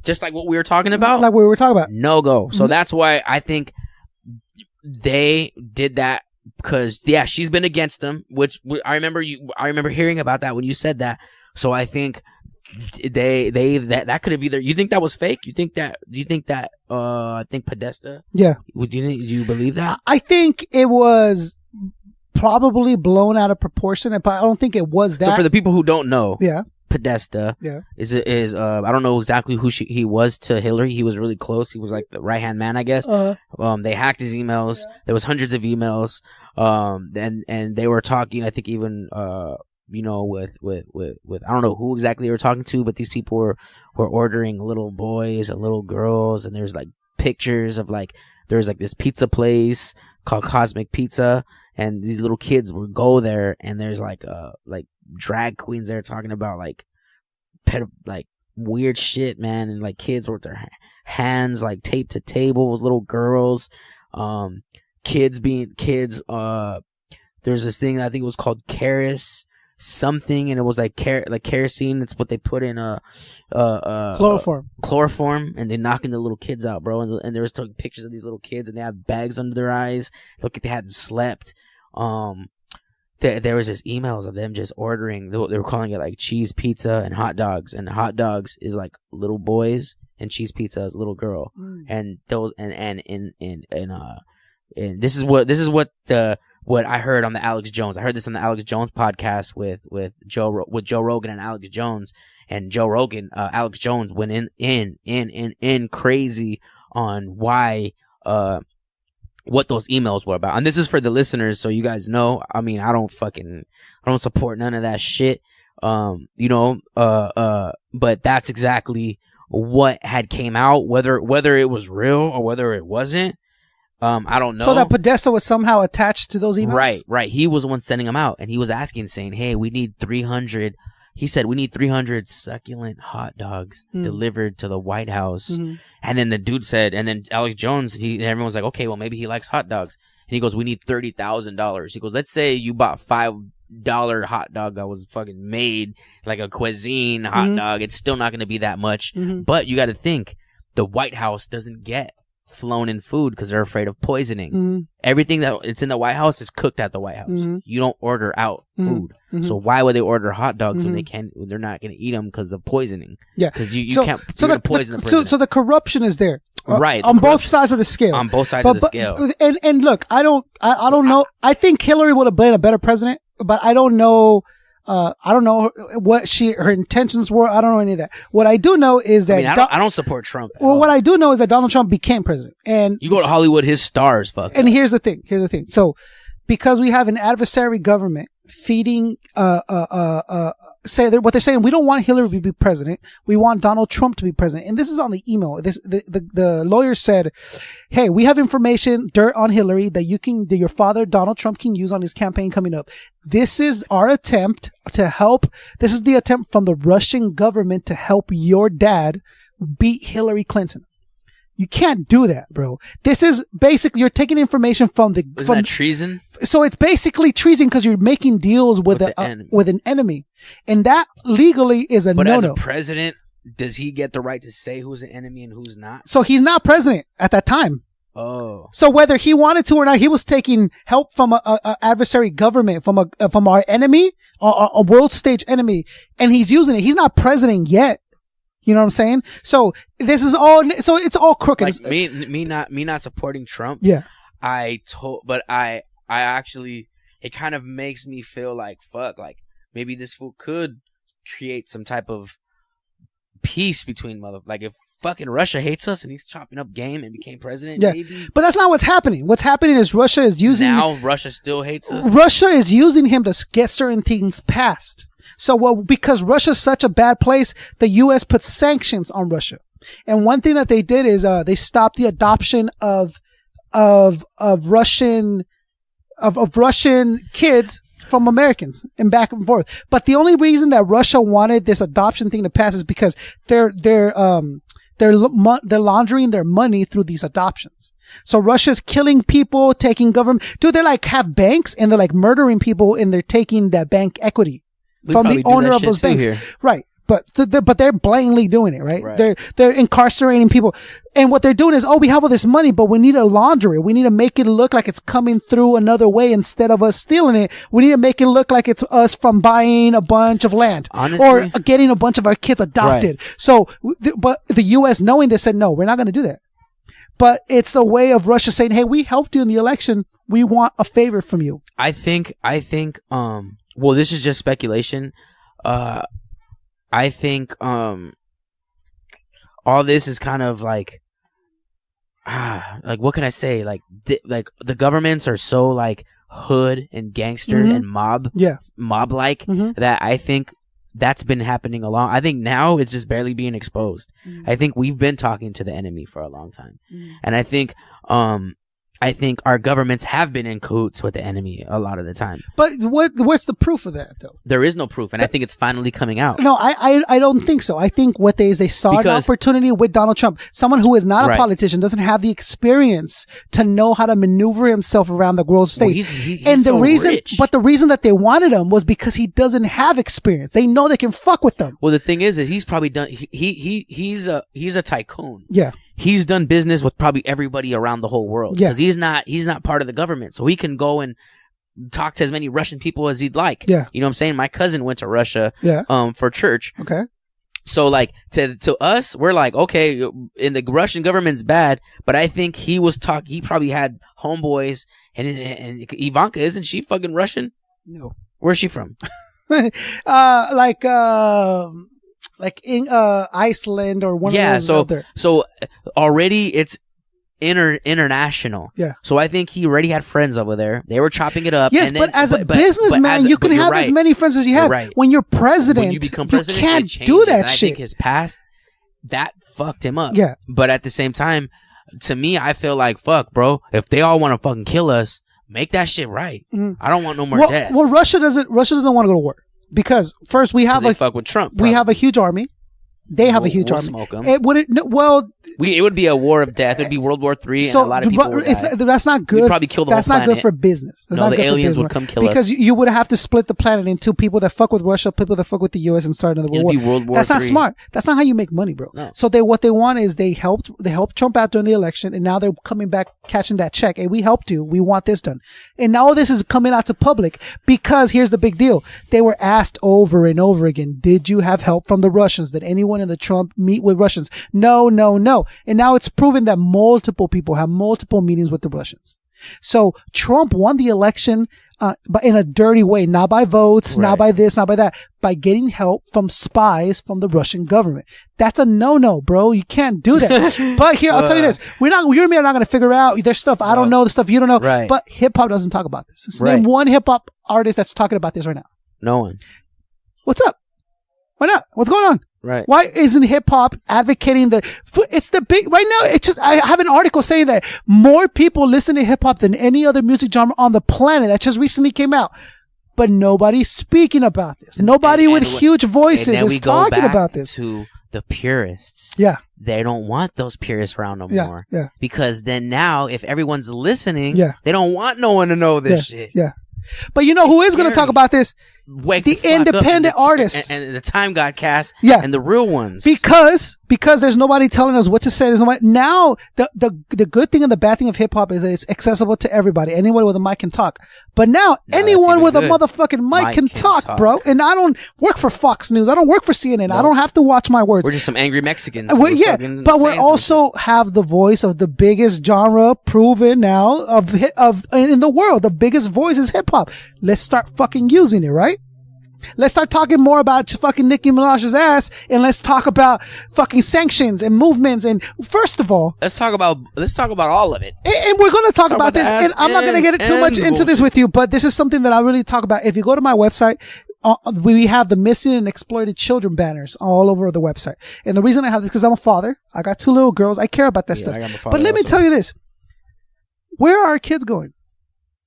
just like what we were talking about. Like we were talking about. No go. So that's why I think they did that because she's been against them. Which I remember hearing about that when you said that. So I think that could have either. You think that was fake? Do you think that I think Podesta? Yeah. Do you believe that? I think it was probably blown out of proportion, but I don't think it was that. So for the people who don't know, Podesta, is I don't know exactly who he was to Hillary. He was really close. He was like the right hand man, I guess. They hacked his emails. There was hundreds of emails. And they were talking. I think even with I don't know who exactly they were talking to, but these people were ordering little boys and little girls, and there's like pictures of like there's like this pizza place called Cosmic Pizza, and these little kids would go there, and there's like drag queens there talking about like weird shit, man, and like kids with their hands like taped to tables, little girls, kids being kids. There's this thing I think it was called Karis something, and it was like kerosene. It's what they put in chloroform, and they're knocking the little kids out, bro. And there was taking pictures of these little kids, and they have bags under their eyes. Look like they hadn't slept. There was this emails of them just ordering. They were calling it like cheese pizza and hot dogs, and hot dogs is like little boys, and cheese pizza is little girl. And those and this is what I heard on the Alex Jones. I heard this on the Alex Jones podcast with Joe Rogan and Alex Jones. And Joe Rogan, Alex Jones went in crazy on why, what those emails were about. And this is for the listeners, so you guys know. I mean, I don't support none of that shit. But that's exactly what had came out, whether it was real or whether it wasn't. I don't know. So that Podesta was somehow attached to those emails? Right. He was the one sending them out, and he was saying, hey, we need 300. He said, we need 300 succulent hot dogs delivered to the White House. Mm-hmm. And then the dude said, and then Alex Jones, everyone's like, okay, well, maybe he likes hot dogs. And he goes, we need $30,000. He goes, let's say you bought $5 hot dog that was fucking made like a cuisine hot dog. It's still not going to be that much. Mm-hmm. But you got to think, the White House doesn't get flown in food because they're afraid of poisoning. Everything that it's in the White House is cooked at the White House. You don't order out food. So why would they order hot dogs when they're not going to eat them because of poisoining? Yeah, because you can't poison the president. So the corruption is there, right? On both sides of the scale. On both sides of the scale. And look, I don't know. I think Hillary would have been a better president, but I don't know. I don't know what her intentions were. I don't know any of that. What I do know is that I don't support Trump. Well, what I do know is that Donald Trump became president, and you go to Hollywood, his stars fuck. And here's the thing. So, because we have an adversary government feeding, what they're saying, we don't want Hillary to be president. We want Donald Trump to be president. And this is on the email. The lawyer said, hey, we have dirt on Hillary that your father, Donald Trump, can use on his campaign coming up. This is our attempt to help. This is the attempt from the Russian government to help your dad beat Hillary Clinton. You can't do that, bro. This is basically, you're taking information from the... Isn't that treason? So it's basically treason because you're making deals with an enemy. And that legally is a no-no. But as a president, does he get the right to say who's an enemy and who's not? So he's not president at that time. Oh. So whether he wanted to or not, he was taking help from a adversary government, from our enemy, a world stage enemy, and he's using it. He's not president yet. You know what I'm saying? So this is all. So it's all crooked. Like me not supporting Trump. Yeah. I actually, it kind of makes me feel like fuck. Like maybe this fool could create some type of peace between like if fucking Russia hates us and he's chopping up game and became president. Yeah. Maybe. But that's not what's happening. What's happening is Russia is using. Now Russia still hates us. Russia is using him to get certain things passed. So, because Russia's such a bad place, the U.S. put sanctions on Russia. And one thing that they did is they stopped the adoption of Russian kids from Americans and back and forth. But the only reason that Russia wanted this adoption thing to pass is because they're laundering their money through these adoptions. So Russia's killing people, taking government. Dude, they're like have banks and they're like murdering people and they're taking that bank equity from the owner of those banks. Here. Right. But they're blatantly doing it, right? They're incarcerating people. And what they're doing is, we have all this money, but we need to launder it. We need to make it look like it's coming through another way instead of us stealing it. We need to make it look like it's us from buying a bunch of land. Honestly, or getting a bunch of our kids adopted. Right. So, but the U.S. knowing this said, no, we're not going to do that. But it's a way of Russia saying, hey, we helped you in the election. We want a favor from you. I think, well, this is just speculation. I think all this is kind of like what can I say? Like the governments are so like hood and gangster and mob like that I think that's been happening I think now it's just barely being exposed. I think we've been talking to the enemy for a long time. And I think our governments have been in cahoots with the enemy a lot of the time. But what's the proof of that, though? There is no proof, and I think it's finally coming out. No, I don't think so. I think what they saw an opportunity with Donald Trump. Someone who is not a politician, doesn't have the experience to know how to maneuver himself around the world stage. He's so rich. But the reason that they wanted him was because he doesn't have experience. They know they can fuck with them. Well, the thing is he's probably done. He's a tycoon. Yeah. He's done business with probably everybody around the whole world. Yeah. Because he's not part of the government. So he can go and talk to as many Russian people as he'd like. Yeah. You know what I'm saying? My cousin went to Russia for church. Okay. So like to us, we're like, okay, and the Russian government's bad, but I think he probably had homeboys and Ivanka, isn't she fucking Russian? No. Where's she from? Like in Iceland or one of those out there. So already it's international. Yeah. So I think he already had friends over there. They were chopping it up. Yes, and then, but as a businessman, you can have as many friends as you have. Right. When you're president, when you become president, you can't do that shit. I think his past, that fucked him up. Yeah. But at the same time, to me, I feel like, fuck, bro, if they all want to fucking kill us, make that shit right. I don't want no more death. Well, Russia doesn't want to go to war. Because first fuck with Trump. Probably. We have a huge army. They have a huge army. Smoke them. It would be a war of death. It'd be World War III, and a lot of people would die. That's not good. We'd probably kill the whole planet. That's not good for business. That's not the good aliens for would come kill us. Because you would have to split the planet into people that fuck with Russia, people that fuck with the U.S. and start another war. It'd be World War That's not III. smart. That's not how you make money, bro. No. So what they want is they helped Trump out during the election, and now they're coming back catching that check. Hey, we helped you. We want this done. And now this is coming out to public because here's the big deal. They were asked over and over again, did you have help from the Russians? Did anyone in the Trump meet with Russians? No. And now it's proven that multiple people have multiple meetings with the Russians. So Trump won the election but in a dirty way, not by votes, not by this, not by that, by getting help from spies from the Russian government. That's a no-no, bro. You can't do that. But here, I'll tell you this. You and me are not going to figure out. There's stuff I don't know, the stuff you don't know. Right. But hip-hop doesn't talk about this. Name one hip-hop artist that's talking about this right now. No one. What's up? Why not? What's going on? Right. Why isn't hip hop advocating it's the big, right now, it's just, I have an article saying that more people listen to hip hop than any other music genre on the planet that just recently came out. But nobody's speaking about this. Nobody with huge voices is talking about this. To the purists. Yeah. They don't want those purists around no more. Yeah. Because then now, if everyone's listening, Yeah. they don't want no one to know this shit. Yeah. But you know who is going to talk about this? The independent artists and the Time GAWDCAST, and the real ones, because there's nobody telling us what to say. There's nobody now. The good thing and the bad thing of hip hop is that it's accessible to everybody. Anyone with a mic can talk. But now anyone with a motherfucking mic can talk, bro. And I don't work for Fox News. I don't work for CNN. No. I don't have to watch my words. We're just some angry Mexicans. But we also have the voice of the biggest genre proven now of in the world. The biggest voice is hip hop. Let's start fucking using it, right? Let's start talking more about fucking Nicki Minaj's ass, and let's talk about fucking sanctions and movements. And first of all, let's talk about all of it. And we're going to talk about this. And I'm not going to get too much into this with you, but this is something that I really talk about. If you go to my website, we have the missing and exploited children banners all over the website. And the reason I have this is because I'm a father. I got 2 little girls. I care about that stuff. But let me tell you this: where are our kids going?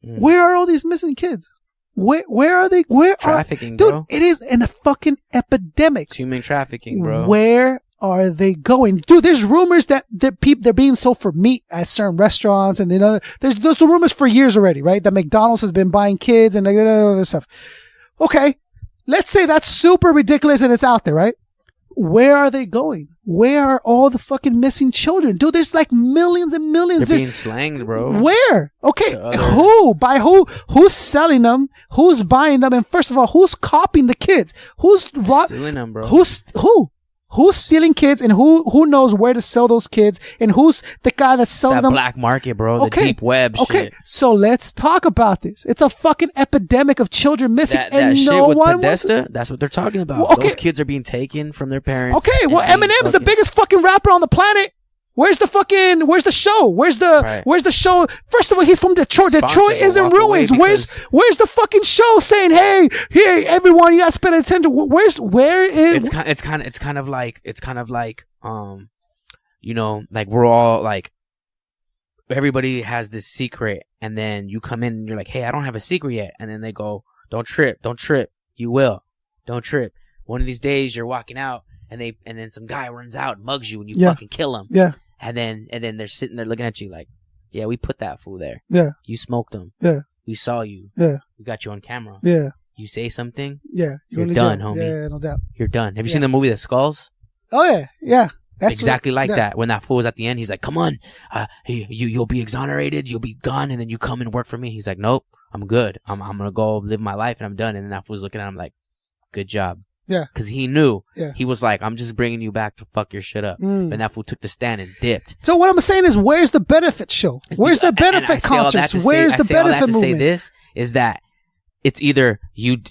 Where are all these missing kids? Where are they? Trafficking, dude, bro. It is a fucking epidemic. It's human trafficking, bro. Where are they going? Dude, there's rumors that they're being sold for meat at certain restaurants, and there's those rumors for years already, right? That McDonald's has been buying kids and other stuff. Okay, let's say that's super ridiculous and it's out there, right? Where are they going? Where are all the fucking missing children? Dude, there's like millions and millions. They're being slanged, bro. Where? Okay. Who? By who? Who's selling them? Who's buying them? And first of all, who's copying the kids? Who's stealing them, bro? Who's stealing kids, and who knows where to sell those kids, and who's the guy that's selling them? Black market, bro. The deep web shit. Okay, so let's talk about this. It's a fucking epidemic of children missing, that shit with Podesta, that's what they're talking about. Well, those kids are being taken from their parents. Okay, well, Eminem's the biggest fucking rapper on the planet. Where's the show? Where's the show? First of all, he's from Detroit. Detroit is in ruins. Where's the fucking show saying, hey, everyone, you gotta spend attention. It's kind of like, like we're all like, everybody has this secret, and then you come in and you're like, hey, I don't have a secret yet. And then they go, don't trip. You will. Don't trip. One of these days you're walking out, and then some guy runs out and mugs you, and you fucking kill him. Yeah. And then they're sitting there looking at you like, yeah, we put that fool there. Yeah. You smoked him. Yeah. We saw you. Yeah. We got you on camera. Yeah. You say something. Yeah. You're done, homie. Yeah, no doubt. You're done. Have you seen the movie The Skulls? Oh yeah. Yeah. That's exactly like that. When that fool was at the end, he's like, come on, you'll be exonerated. You'll be gone. And then you come and work for me. He's like, nope, I'm good. I'm going to go live my life and I'm done. And then that fool's looking at him like, good job. Yeah. Because he knew. Yeah. He was like, I'm just bringing you back to fuck your shit up. And that fool took the stand and dipped. So what I'm saying is, where's the benefit show? Where's the benefit concerts? Where's the benefit movement? Say this is that it's either you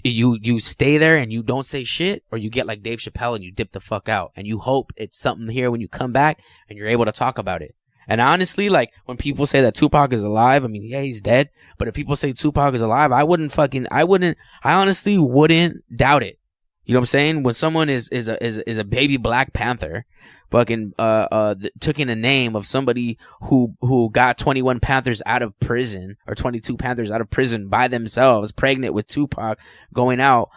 stay there and you don't say shit, or you get like Dave Chappelle and you dip the fuck out. And you hope it's something here when you come back and you're able to talk about it. And honestly, like, when people say that Tupac is alive, I mean, yeah, he's dead. But if people say Tupac is alive, I honestly wouldn't doubt it. You know what I'm saying? When someone is a baby Black Panther, fucking took in a name of somebody who got 21 Panthers out of prison, or 22 Panthers out of prison by themselves, pregnant with Tupac, going out,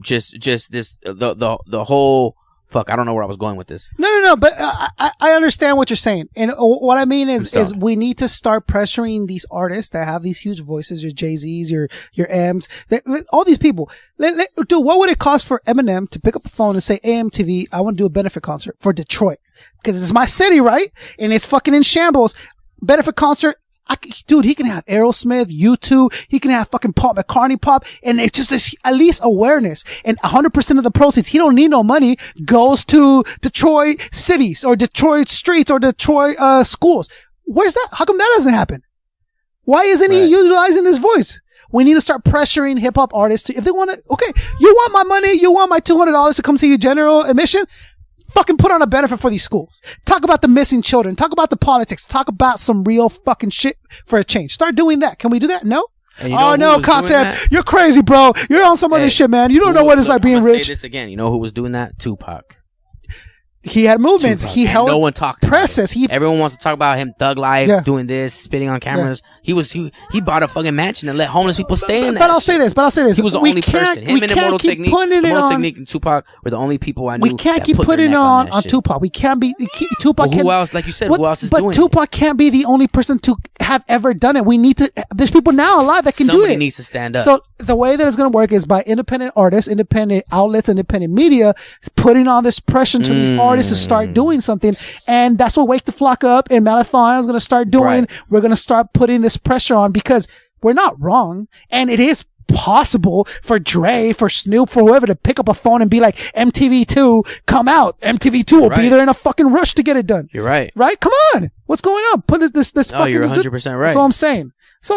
just this the whole. Fuck, I don't know where I was going with this. No, but I understand what you're saying. And what I mean is we need to start pressuring these artists that have these huge voices, your Jay-Z's, your M's, all these people. Dude, what would it cost for Eminem to pick up a phone and say, AMTV, I want to do a benefit concert for Detroit? Because it's my city, right? And it's fucking in shambles. Benefit concert. Dude, he can have Aerosmith, U2, he can have fucking Paul McCartney pop, and it's just this, at least awareness. And 100% of the proceeds, he don't need no money, goes to Detroit cities, or Detroit streets, or Detroit schools. Where's that? How come that doesn't happen? Why isn't he utilizing his voice? We need to start pressuring hip hop artists to, if they want to, okay, you want my money, you want my $200 to come see you general admission, fucking put on a benefit for these schools. Talk about the missing children. Talk about the politics. Talk about some real fucking shit for a change. Start doing that. Can we do that? No? Oh no, Koncept. You're crazy, bro. You're on some other shit, man. You don't know what it's like being rich. Say this again. You know who was doing that? Tupac. He had movements. Tupac. He held. No one talked. Presses. Everyone wants to talk about him. Thug life, doing this, spitting on cameras. Yeah. He bought a fucking mansion and let homeless people stay in that. But I'll say this. He was the only person. Him and Immortal Technique and Tupac were the only people I knew. We can't keep putting it on Tupac. We can't be Tupac. Who else? Like you said, who else is doing it? But Tupac can't be the only person to have ever done it. We need to. There's people now alive that can do it. Somebody needs to stand up. So the way that it's going to work is by independent artists, independent outlets, independent media putting on this pressure to these artists to start doing something. And that's what Wake the Flock Up and Marathon is going to start doing. Right. We're going to start putting this pressure on because we're not wrong. And it is possible for Dre, for Snoop, for whoever to pick up a phone and be like, MTV2, come out. MTV2 will be there in a fucking rush to get it done. You're right. Right? Come on. What's going on? Put this fucking. You're 100% right. That's all I'm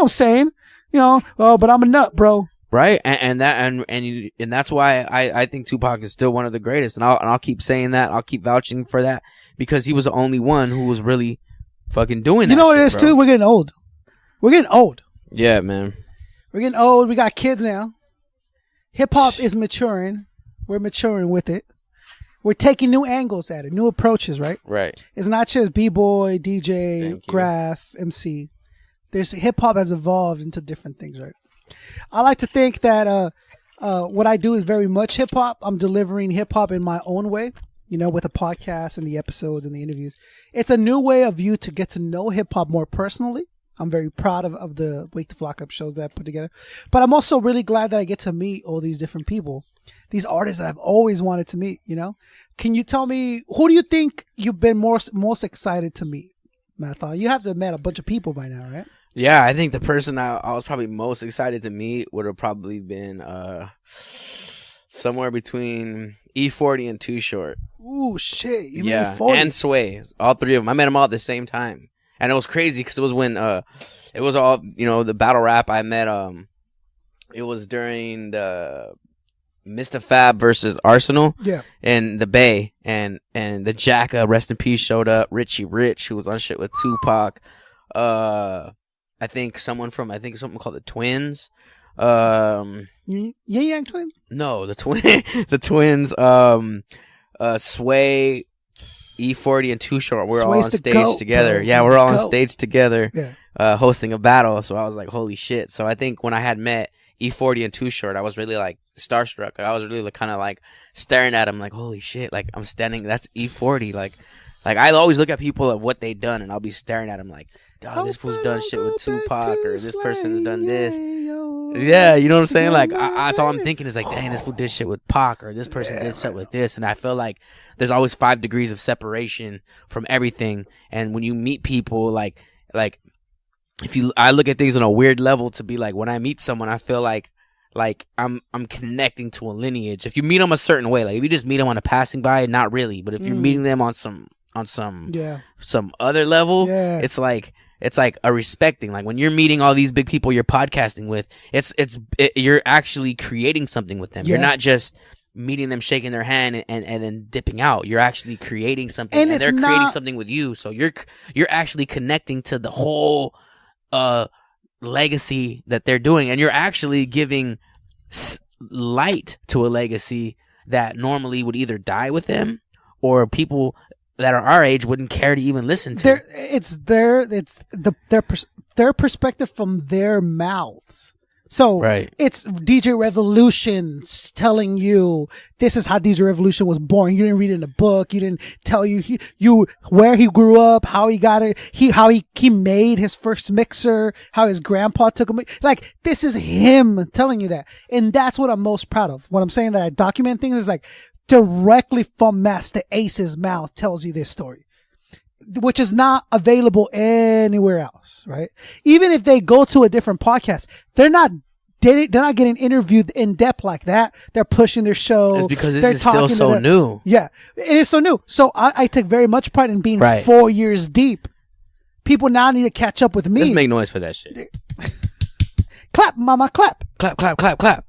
saying. You know, but I'm a nut, bro. Right, and that's why I think Tupac is still one of the greatest, and I'll keep saying that. I'll keep vouching for that because he was the only one who was really fucking doing that. You know what it is too? We're getting old. Yeah, man. We're getting old. We got kids now. Hip hop is maturing. We're maturing with it. We're taking new angles at it, new approaches. Right. Right. It's not just b-boy, DJ, graph, MC. There's hip hop has evolved into different things. Right. I like to think that what I do is very much hip hop. I'm delivering hip hop in my own way, you know, with the podcast and the episodes and the interviews. It's a new way of you to get to know hip hop more personally. I'm very proud of the Wake the Flock Up shows that I put together. But I'm also really glad that I get to meet all these different people, these artists that I've always wanted to meet, you know. Can you tell me, who do you think you've been most excited to meet, Marathon? You have to have met a bunch of people by now, right? Yeah, I think the person I was probably most excited to meet would have probably been somewhere between E40 and Too Short. Ooh, shit. You mean E40? And Sway. All three of them. I met them all at the same time. And it was crazy because it was when it was all, you know, the battle rap. I met, it was during the Mr. Fab versus Arsenal. Yeah. In the Bay. And the Jacka, rest in peace, showed up. Richie Rich, who was on shit with Tupac. I think something called the Twins. Yang Twins? No, the Twins. Sway, E40, and Too Short. We're all on stage together. Bro. Yeah, we're all on stage together, hosting a battle. So I was like, holy shit. So I think when I had met E40 and Too Short, I was really like starstruck. I was really kind of like staring at him, like, holy shit. Like I'm standing. That's E40. Like I always look at people of what they've done, and I'll be staring at him like, dog, this fool's done shit with Tupac, or this person's done this. Yeah, you know what I'm saying? Like, that's all I'm thinking is like, dang, this fool did shit with Pac, or this person did shit with this. And I feel like there's always 5 degrees of separation from everything. And when you meet people, like I look at things on a weird level to be like, when I meet someone, I feel like I'm connecting to a lineage. If you meet them a certain way, like if you just meet them on a passing by, not really. But if you're meeting them on some other level, it's like a respecting. Like when you're meeting all these big people you're podcasting with, you're actually creating something with them. You're not just meeting them, shaking their hand and then dipping out. You're actually creating something, and they're creating something with you. So you're actually connecting to the whole legacy that they're doing, and you're actually giving light to a legacy that normally would either die with them, or people that are our age wouldn't care to even listen to. It's their perspective from their mouths. So it's DJ Revolution telling you this is how DJ Revolution was born. You didn't read it in a book. You didn't tell you where he grew up, how he got it, how he made his first mixer, how his grandpa took him. Like, this is him telling you that. And that's what I'm most proud of. What I'm saying that I document things is like directly from Master Ace's mouth tells you this story, which is not available anywhere else, right? Even if they go to a different podcast, they're not getting interviewed in depth like that. They're pushing their show. It's because this is still so new. Yeah, it is so new. So I take very much pride in being 4 years deep, people now need to catch up with me. Let's make noise for that shit. Clap, mama, clap. Clap, clap, clap, clap.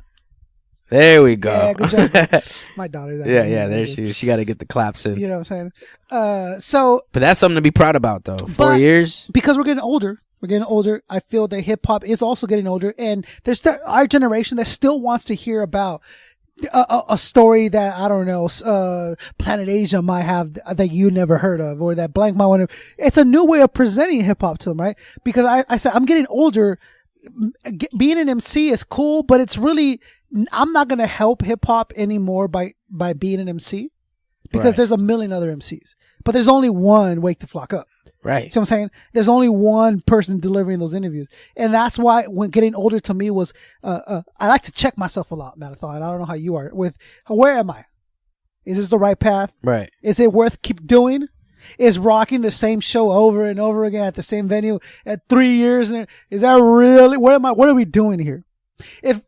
There we go. Yeah, good job. My daughter's there she got to get the claps in. You know what I'm saying? But that's something to be proud about, though. 4 years. Because we're getting older. I feel that hip hop is also getting older, and there's our generation that still wants to hear about a story that, I don't know, Planet Asia might have that you never heard of, or that blank might want to. It's a new way of presenting hip hop to them, right? Because I said I'm getting older. Being an MC is cool, but it's really, I'm not going to help hip hop anymore by being an MC, because there's a million other MCs, but there's only one Wake the Flock Up. Right. See what I'm saying? There's only one person delivering those interviews. And that's why when getting older to me was, I like to check myself a lot, Marathon. I don't know how you are with, where am I? Is this the right path? Right. Is it worth keep doing? Is rocking the same show over and over again at the same venue at 3 years? And is that really, what are we doing here? If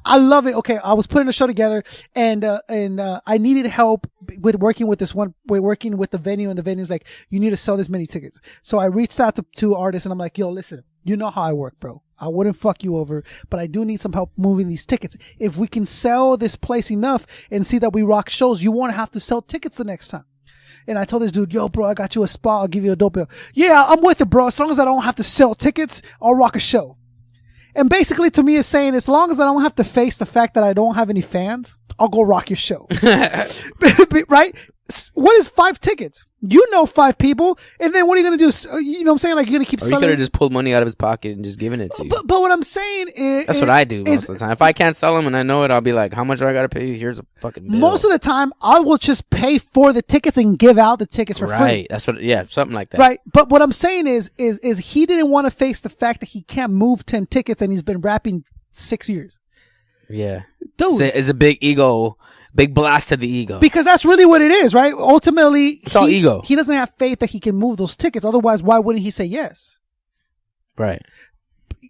I love it. Okay. I was putting a show together and I needed help with working with the venue, and the venue's like, you need to sell this many tickets. So I reached out to artists and I'm like, yo, listen, you know how I work, bro. I wouldn't fuck you over, but I do need some help moving these tickets. If we can sell this place enough and see that we rock shows, you won't have to sell tickets the next time. And I told this dude, yo, bro, I got you a spot. I'll give you a dope bill. Yeah, I'm with it, bro. As long as I don't have to sell tickets, I'll rock a show. And basically to me it's saying, as long as I don't have to face the fact that I don't have any fans, I'll go rock your show. Right? What is 5 tickets? You know 5 people. And then what are you going to do? You know what I'm saying? Like, you're going to keep selling. Or you could have just pulled money out of his pocket and just given it to you. But what I'm saying is... That's what I do most of the time. If I can't sell them and I know it, I'll be like, how much do I got to pay you? Here's a fucking bill. Most of the time, I will just pay for the tickets and give out the tickets for free. Right. That's what... Yeah, something like that. Right. But what I'm saying is he didn't want to face the fact that he can't move 10 tickets and he's been rapping 6 years. Yeah. Dude. It's a big ego... Big blast to the ego. Because that's really what it is, right? Ultimately, it's all ego. He doesn't have faith that he can move those tickets. Otherwise, why wouldn't he say yes? Right.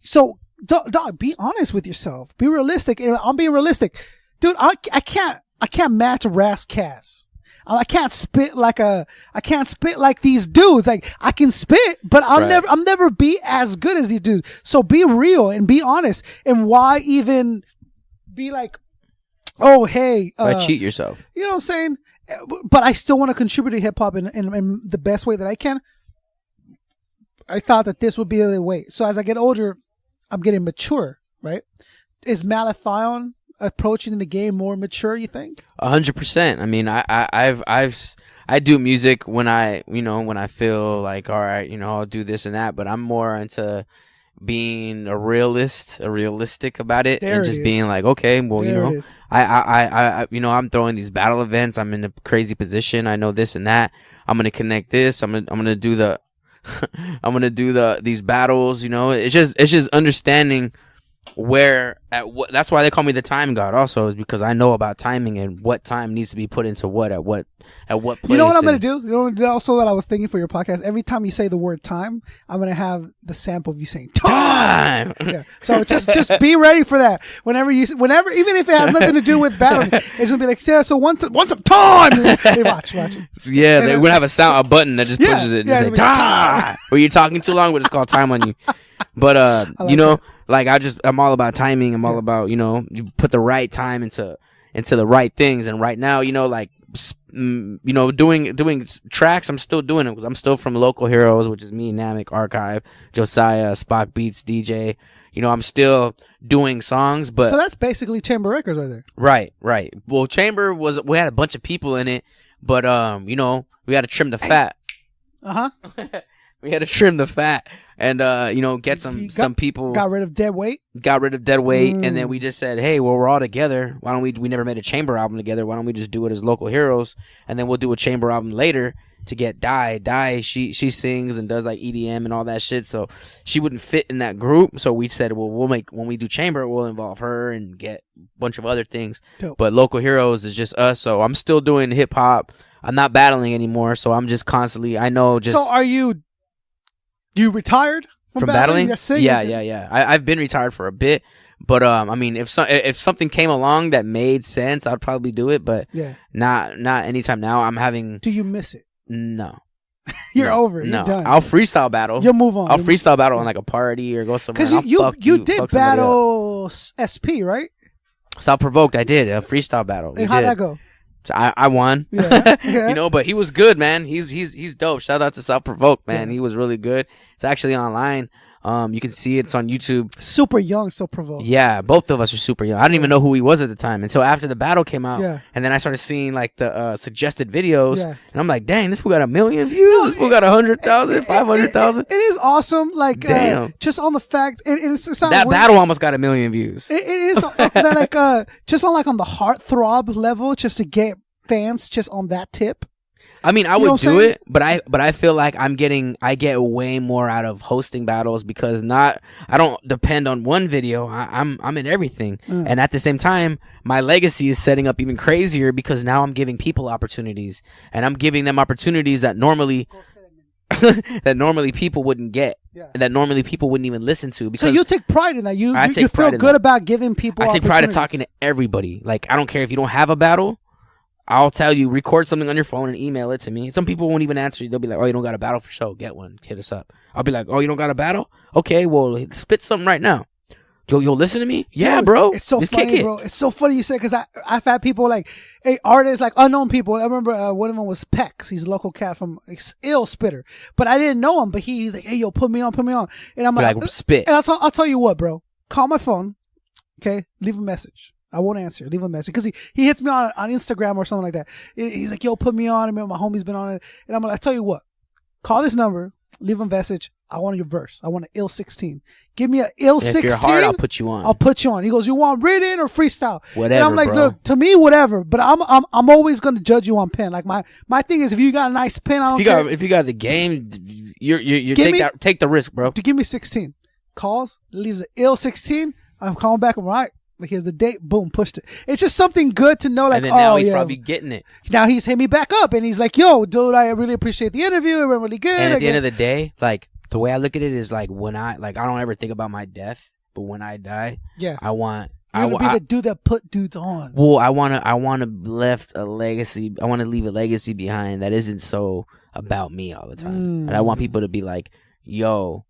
So, dog, be honest with yourself. Be realistic. I'm being realistic. Dude, I can't match Ras Cass. I can't spit like these dudes. Like, I can spit, but I'll never be as good as these dudes. So be real and be honest. And why even be like, oh, hey. Why cheat yourself? You know what I'm saying? But I still want to contribute to hip hop in the best way that I can. I thought that this would be the way. So as I get older, I'm getting mature, right? Is Malathion approaching the game more mature, you think? 100%. I mean, I do music when I feel like, all right, I'll do this and that, but I'm more into being realistic about it, and just being like, okay, well, I'm throwing these battle events. I'm in a crazy position. I know this and that. I'm gonna connect this. I'm gonna do these battles. It's just understanding that's why they call me the time god. Also, is because I know about timing and what time needs to be put into what at what place. You know what I'm gonna do? You know, also that I was thinking for your podcast. Every time you say the word time, I'm gonna have the sample of you saying time. Yeah. So just be ready for that. Whenever, even if it has nothing to do with battle, it's gonna be like, yeah. So once time. Hey, watch. Yeah, they're gonna have a button that just pushes it and say time. Or you're talking too long, but it's called time on you. But like I'm all about timing. I'm all about, you put the right time into the right things. And right now, doing tracks, I'm still doing it because I'm still from Local Heroes, which is me, Namek, Archive, Josiah, Spock Beats, DJ. I'm still doing songs, but so that's basically Chamber Records right there. Right. Well, Chamber we had a bunch of people in it, but we had to trim the fat. We had to trim the fat. And get some people. Got rid of dead weight. And then we just said, hey, well, we're all together. Why don't we never made a Chamber album together. Why don't we just do it as Local Heroes? And then we'll do a Chamber album later to get Die. She sings and does like EDM and all that shit. So she wouldn't fit in that group. So we said, well, when we do Chamber, we'll involve her and get a bunch of other things. Dope. But Local Heroes is just us. So I'm still doing hip hop. I'm not battling anymore. So I'm just constantly, So are you retired from battling? Yeah. I've been retired for a bit, but I mean, if something came along that made sense, I'd probably do it. But not anytime now. Do you miss it? No. You're over. You're No, done. I'll freestyle battle. You'll move on. I'll freestyle battle on like a party or go somewhere. Because you did battle SP, right? Self Provoked. I did a freestyle battle. And how'd that go? So I won. Yeah. You know, but he was good, man. He's dope. Shout out to Self Provoked, man. He was really good. It's actually online. You can see it's on YouTube. Super young, so provoked. Yeah, both of us are super young. I didn't even know who he was at the time until after the battle came out. Yeah. And then I started seeing like the suggested videos. Yeah. And I'm like, dang, this fool got 1 million views. This fool got 100,000, 500,000. It is awesome. Like, damn. Just on the fact, it's That battle almost got 1 million views. It is like just on the heartthrob level, just to get fans just on that tip. I mean, I You know would what I'm do saying? it, but I feel like I get way more out of hosting battles because I don't depend on one video. I'm in everything, and at the same time, my legacy is setting up even crazier because now I'm giving people opportunities, and I'm giving them opportunities that normally people wouldn't get, and that normally people wouldn't even listen to. Because So you take pride in that. You feel good that. about giving people. I take pride in talking to everybody. Like I don't care if you don't have a battle. I'll tell you, record something on your phone and email it to me. Some people won't even answer you. They'll be like, oh, you don't got a battle for show. Get one. Hit us up. I'll be like, oh, you don't got a battle? Okay, well, spit something right now. You'll listen to me? Yeah, Dude, bro. It's so Just funny, kick it. bro. It's so funny you said because I've had people like, hey, artists, like unknown people. I remember one of them was Pex. He's a local cat from Ill Spitter. But I didn't know him. But he's like, hey, yo, put me on. And I'm like, spit. And I'll tell you what, bro. Call my phone. Okay? Leave a message. I won't answer. Leave a message. Because he hits me on Instagram or something like that. He's like, yo, put me on. I remember my homie's been on it. And I'm like, I tell you what. Call this number. Leave a message. I want your verse. I want an ill 16. Give me an ill 16. If you're hard, I'll put you on. I'll put you on. He goes, you want written or freestyle? Whatever, and I'm like, bro. look, to me, whatever. But I'm always gonna judge you on pen. Like my thing is, if you got a nice pen, I don't care. If you got the game, you take the risk, bro. To give me 16 calls, leaves an ill 16. I'm calling back. I'm right. Like here's the date. Boom, pushed it. It's just something good to know. Like, and then now he's yeah. probably getting it. Now he's hit me back up, and he's like, yo, dude, I really appreciate the interview. It went really good. And at the end of the day, like the way I look at it is like I don't ever think about my death, but when I die, I want. You're gonna be the dude that put dudes on. Well, I wanna left a legacy. I want to leave a legacy behind that isn't so about me all the time. And I want people to be like, yo,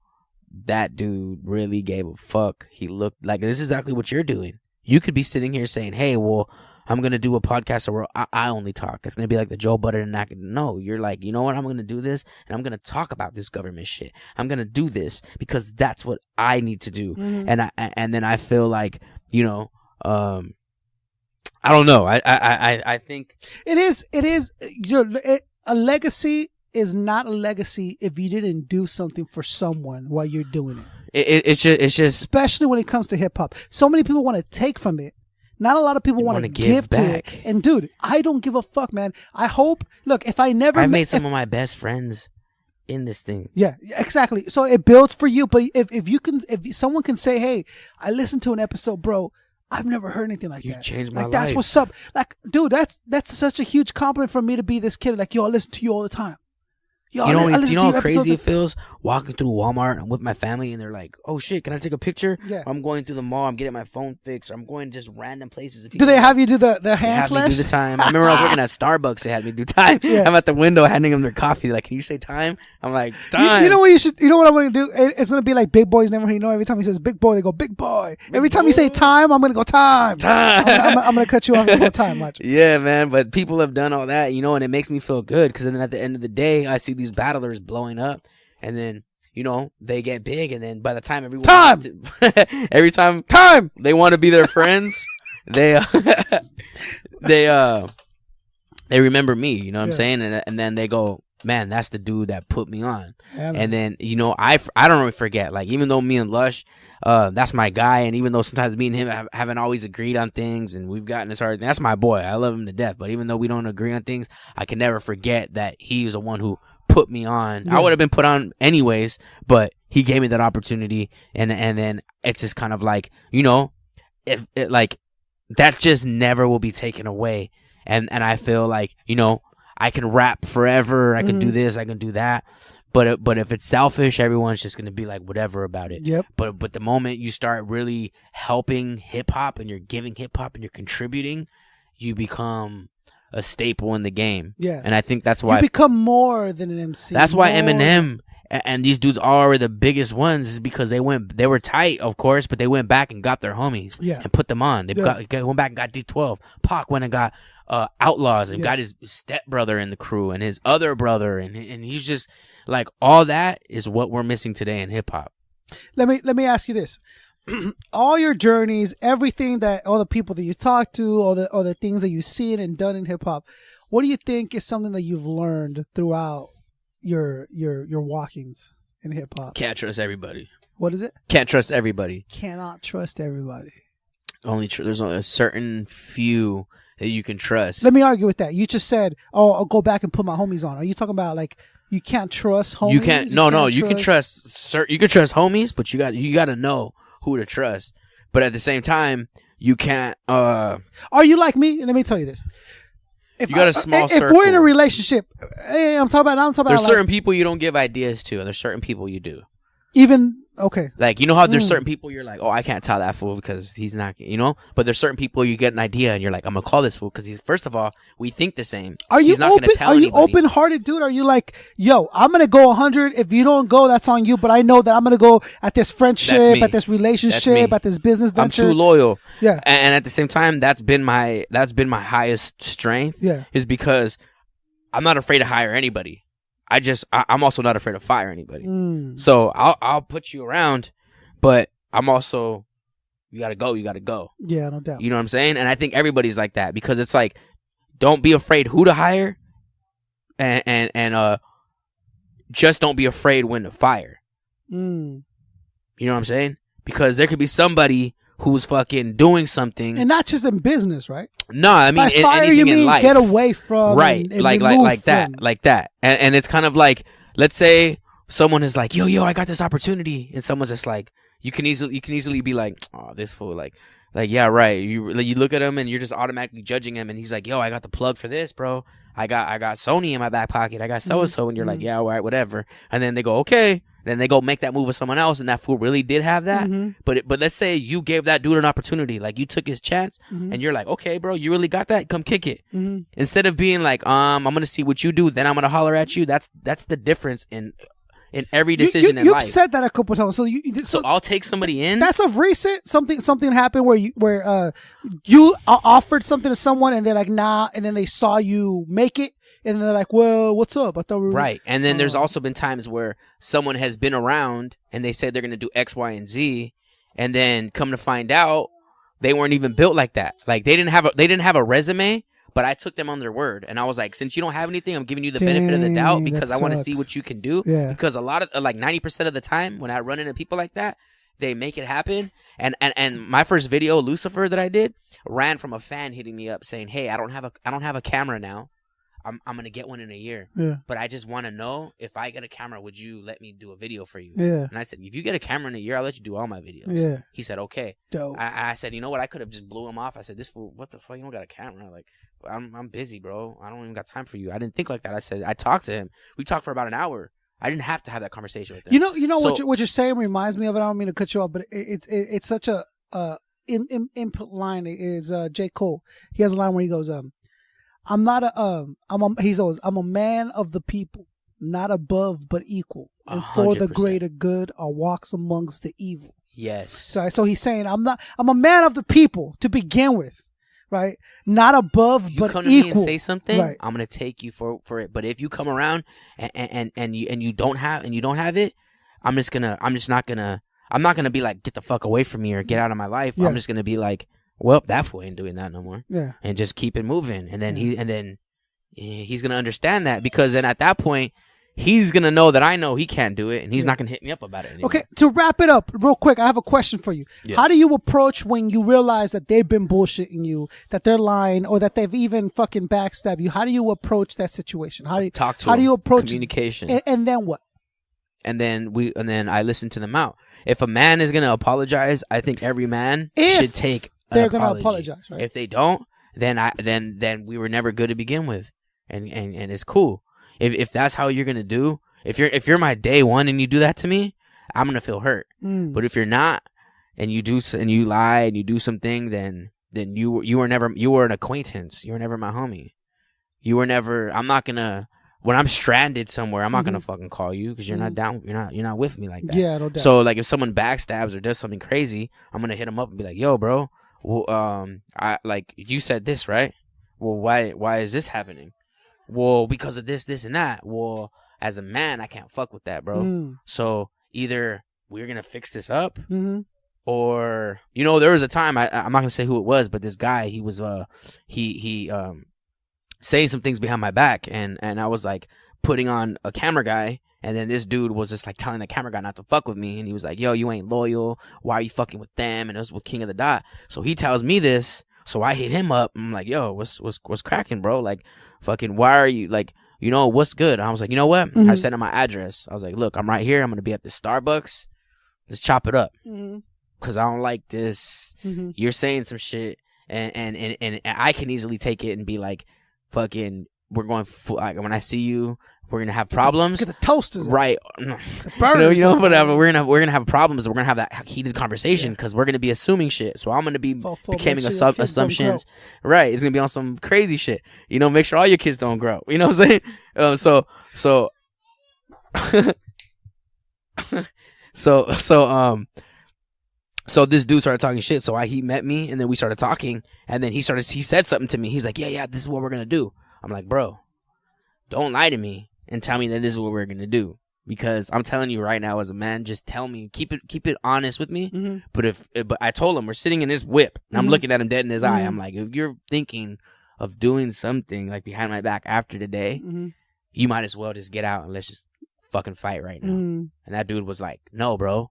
that dude really gave a fuck. He looked like this is exactly what you're doing. You could be sitting here saying, hey, well, I'm going to do a podcast where I only talk. It's going to be like the Joe Budden and that. No, you're like, you know what? I'm going to do this and I'm going to talk about this government shit. I'm going to do this because that's what I need to do. And then I feel like, you know, I don't know. I think it is a legacy is not a legacy if you didn't do something for someone while you're doing it. It's just especially when it comes to hip hop. So many people want to take from it. Not a lot of people want to give back to it. And dude, I don't give a fuck, man. I hope. Look, if I never, I've made some of my best friends in this thing. Yeah, exactly. So it builds for you. But if someone can say, hey, I listened to an episode, bro. I've never heard anything like that. You changed my life. That's what's up. Like, dude, that's such a huge compliment for me to be this kid. Like, yo, I listen to you all the time. Yo, you know how crazy it feels walking through Walmart with my family and they're like, oh shit, can I take a picture? Yeah. I'm going through the mall, I'm getting my phone fixed, or I'm going to just random places. Do they have you do the hand slash? slash? Me do the time. I remember I was working at Starbucks, they had me do time. Yeah. I'm at the window handing them their coffee, like, can you say time? I'm like, time. You know what you know what I'm gonna do? It's gonna be like Big Boy's name. You know, every time he says Big Boy, they go Big Boy. Every time you say time, I'm gonna go time. I'm gonna cut you off and go time. Watch. Yeah, man, but people have done all that, you know, and it makes me feel good because then at the end of the day, I see these battlers blowing up, and then you know they get big, and then by the time everyone every time they want to be their friends, they remember me, you know what I'm saying, and then they go, man, that's the dude that put me on. Yeah, and then you know I don't really forget, like even though me and Lush, that's my guy, and even though sometimes me and him haven't always agreed on things, and we've gotten as hard, that's my boy, I love him to death, but even though we don't agree on things, I can never forget that he was the one who put me on. I would have been put on anyways, but he gave me that opportunity, and then it's just kind of like, you know, if it like that just never will be taken away, and I feel like, you know, I can rap forever, I can do this, I can do that, but if it's selfish, everyone's just gonna be like whatever about it. Yep. But the moment you start really helping hip hop and you're giving hip hop and you're contributing, you become a staple in the game. Yeah. And I think that's why you become more than an MC. that's why More. Eminem and these dudes are the biggest ones is because they were tight, of course, but they went back and got their homies and put them on. They went back and got D12. Pac went and got Outlaws and got his stepbrother in the crew and his other brother, and he's just like, all that is what we're missing today in hip hop. Let me ask you this. All your journeys, everything that all the people that you talk to, all the things that you've seen and done in hip hop, what do you think is something that you've learned throughout your walkings in hip hop? Can't trust everybody. What is it? Can't trust everybody. Cannot trust everybody. There's only a certain few that you can trust. Let me argue with that. You just said, "Oh, I'll go back and put my homies on." Are you talking about like you can't trust homies? You can't. You can trust. You can trust homies, but you got to know who to trust. But at the same time, you can't. Are you like me? Let me tell you this. You got a small circle. If we're in a relationship, I'm talking about. There's certain people you don't give ideas to, and there's certain people you do. Even okay. Like, you know how there's certain people you're like, oh, I can't tell that fool because he's not, you know. But there's certain people you get an idea and you're like, I'm gonna call this fool because he's, first of all, we think the same. Are you he's not open? Gonna tell are you anybody. open-hearted, dude? Are you like, yo, I'm gonna go 100. If you don't go, that's on you. But I know that I'm gonna go at this friendship, at this relationship, at this business venture. I'm too loyal. Yeah. And at the same time, that's been my highest strength. Yeah. Is because I'm not afraid to hire anybody. I'm also not afraid to fire anybody. So I'll put you around, but I'm also, you gotta go. Yeah, no doubt. You know what I'm saying? And I think everybody's like that because it's like, don't be afraid who to hire, and just don't be afraid when to fire. You know what I'm saying? Because there could be somebody who's fucking doing something, and not just in business, right? No, I mean, by fire, anything you mean in life. Get away from, right? And like that. And it's kind of like, let's say someone is like, yo, I got this opportunity, and someone's just like, you can easily be like, oh, this fool, like yeah, right. You look at him and you're just automatically judging him, and he's like, yo, I got the plug for this, bro. I got Sony in my back pocket. I got so and so, and you're like, yeah, all right, whatever. And then they go, okay. Then they go make that move with someone else, and that fool really did have that. But let's say you gave that dude an opportunity, like you took his chance, and you're like, okay, bro, you really got that? Come kick it. Instead of being like, I'm gonna see what you do, then I'm gonna holler at you. That's the difference in every decision in life. You've said that a couple times. So I'll take somebody in. That's of recent. Something happened where you offered something to someone, and they're like, nah, and then they saw you make it. And they're like, well, what's up? I thought we were... Right. And then there's also been times where someone has been around and they say they're going to do X, Y, and Z. And then come to find out, they weren't even built like that. Like, they didn't have a resume, but I took them on their word. And I was like, since you don't have anything, I'm giving you the benefit of the doubt because I want to see what you can do. Yeah. Because a lot of, like 90% of the time when I run into people like that, they make it happen. And my first video, Lucifer, that I did, ran from a fan hitting me up saying, hey, I don't have a camera now. I'm gonna get one in a year. Yeah. But I just want to know, if I get a camera, would you let me do a video for you? Yeah. And I said, if you get a camera in a year, I'll let you do all my videos. Yeah. He said, okay. Dope. I said, you know what? I could have just blew him off. I said, this fool, what the fuck? You don't got a camera? Like, I'm busy, bro. I don't even got time for you. I didn't think like that. I said, I talked to him. We talked for about an hour. I didn't have to have that conversation with him. You know so, what you're saying reminds me of it. I don't mean to cut you off, but it's such a input line. Is J. Cole. He has a line where he goes, I'm a man of the people, not above but equal, and 100%. For the greater good, I walks amongst the evil. Yes. So he's saying I'm a man of the people to begin with, right? Not above you but come to equal. me and say something, right. I'm gonna take you for it. But if you come around and you don't have it, I'm not gonna be like, get the fuck away from me or get out of my life. Yeah. I'm just gonna be like, well, that fool ain't doing that no more. Yeah. And just keep it moving. And then he's gonna understand that, because then at that point he's gonna know that I know he can't do it, and he's not gonna hit me up about it anymore. Okay, to wrap it up real quick, I have a question for you. Yes. How do you approach when you realize that they've been bullshitting you, that they're lying, or that they've even fucking backstabbed you? How do you approach that situation? How do you talk to them? How do you approach communication? And then what? And then I listen to them out. If a man is gonna apologize, I think every man should take. They're gonna apologize, right? If they don't, then we were never good to begin with, and it's cool. If that's how you're gonna do, if you're my day one and you do that to me, I'm gonna feel hurt. But if you're not, and you lie and you do something, then you were an acquaintance. You were never my homie. you were never. I'm not gonna. When I'm stranded somewhere, I'm not gonna fucking call you because you're not down. You're not with me like that. Yeah, no doubt. So like, if someone backstabs or does something crazy, I'm gonna hit them up and be like, "Yo, bro, well, I like you said this, right? Well, why is this happening? Well, because of this, and that. Well, as a man, I can't fuck with that, bro. So either we're gonna fix this up, or there was a time I'm not gonna say who it was, but this guy, he was he saying some things behind my back, and I was like putting on a camera guy, and then this dude was just like telling the camera guy not to fuck with me, and he was like, yo, you ain't loyal, why are you fucking with them? And it was with King of the Dot. So he tells me this, so I hit him up. I'm like, yo, what's cracking, bro? Like, fucking, why are you like, what's good? And I was like, you know what? I sent him my address. I was like, look, I'm right here, I'm gonna be at the Starbucks, let's chop it up, because I don't like this. You're saying some shit, and I can easily take it and be like, fucking, we're going like, when I see you, we're gonna have problems. Get the toasters, right? Whatever. We're gonna have problems. We're gonna have that heated conversation because we're gonna be assuming shit. So I'm gonna be becoming assumptions. Right? It's gonna be on some crazy shit. Make sure all your kids don't grow. You know what I'm saying? So this dude started talking shit. So he met me, and then we started talking, and then he said something to me. He's like, yeah, this is what we're gonna do. I'm like, bro, don't lie to me and tell me that this is what we're gonna do, because I'm telling you right now, as a man, just tell me, keep it honest with me. But I told him, we're sitting in this whip, and I'm looking at him dead in his eye. I'm like, if you're thinking of doing something like behind my back after today, you might as well just get out and let's just fucking fight right now. And that dude was like, no, bro.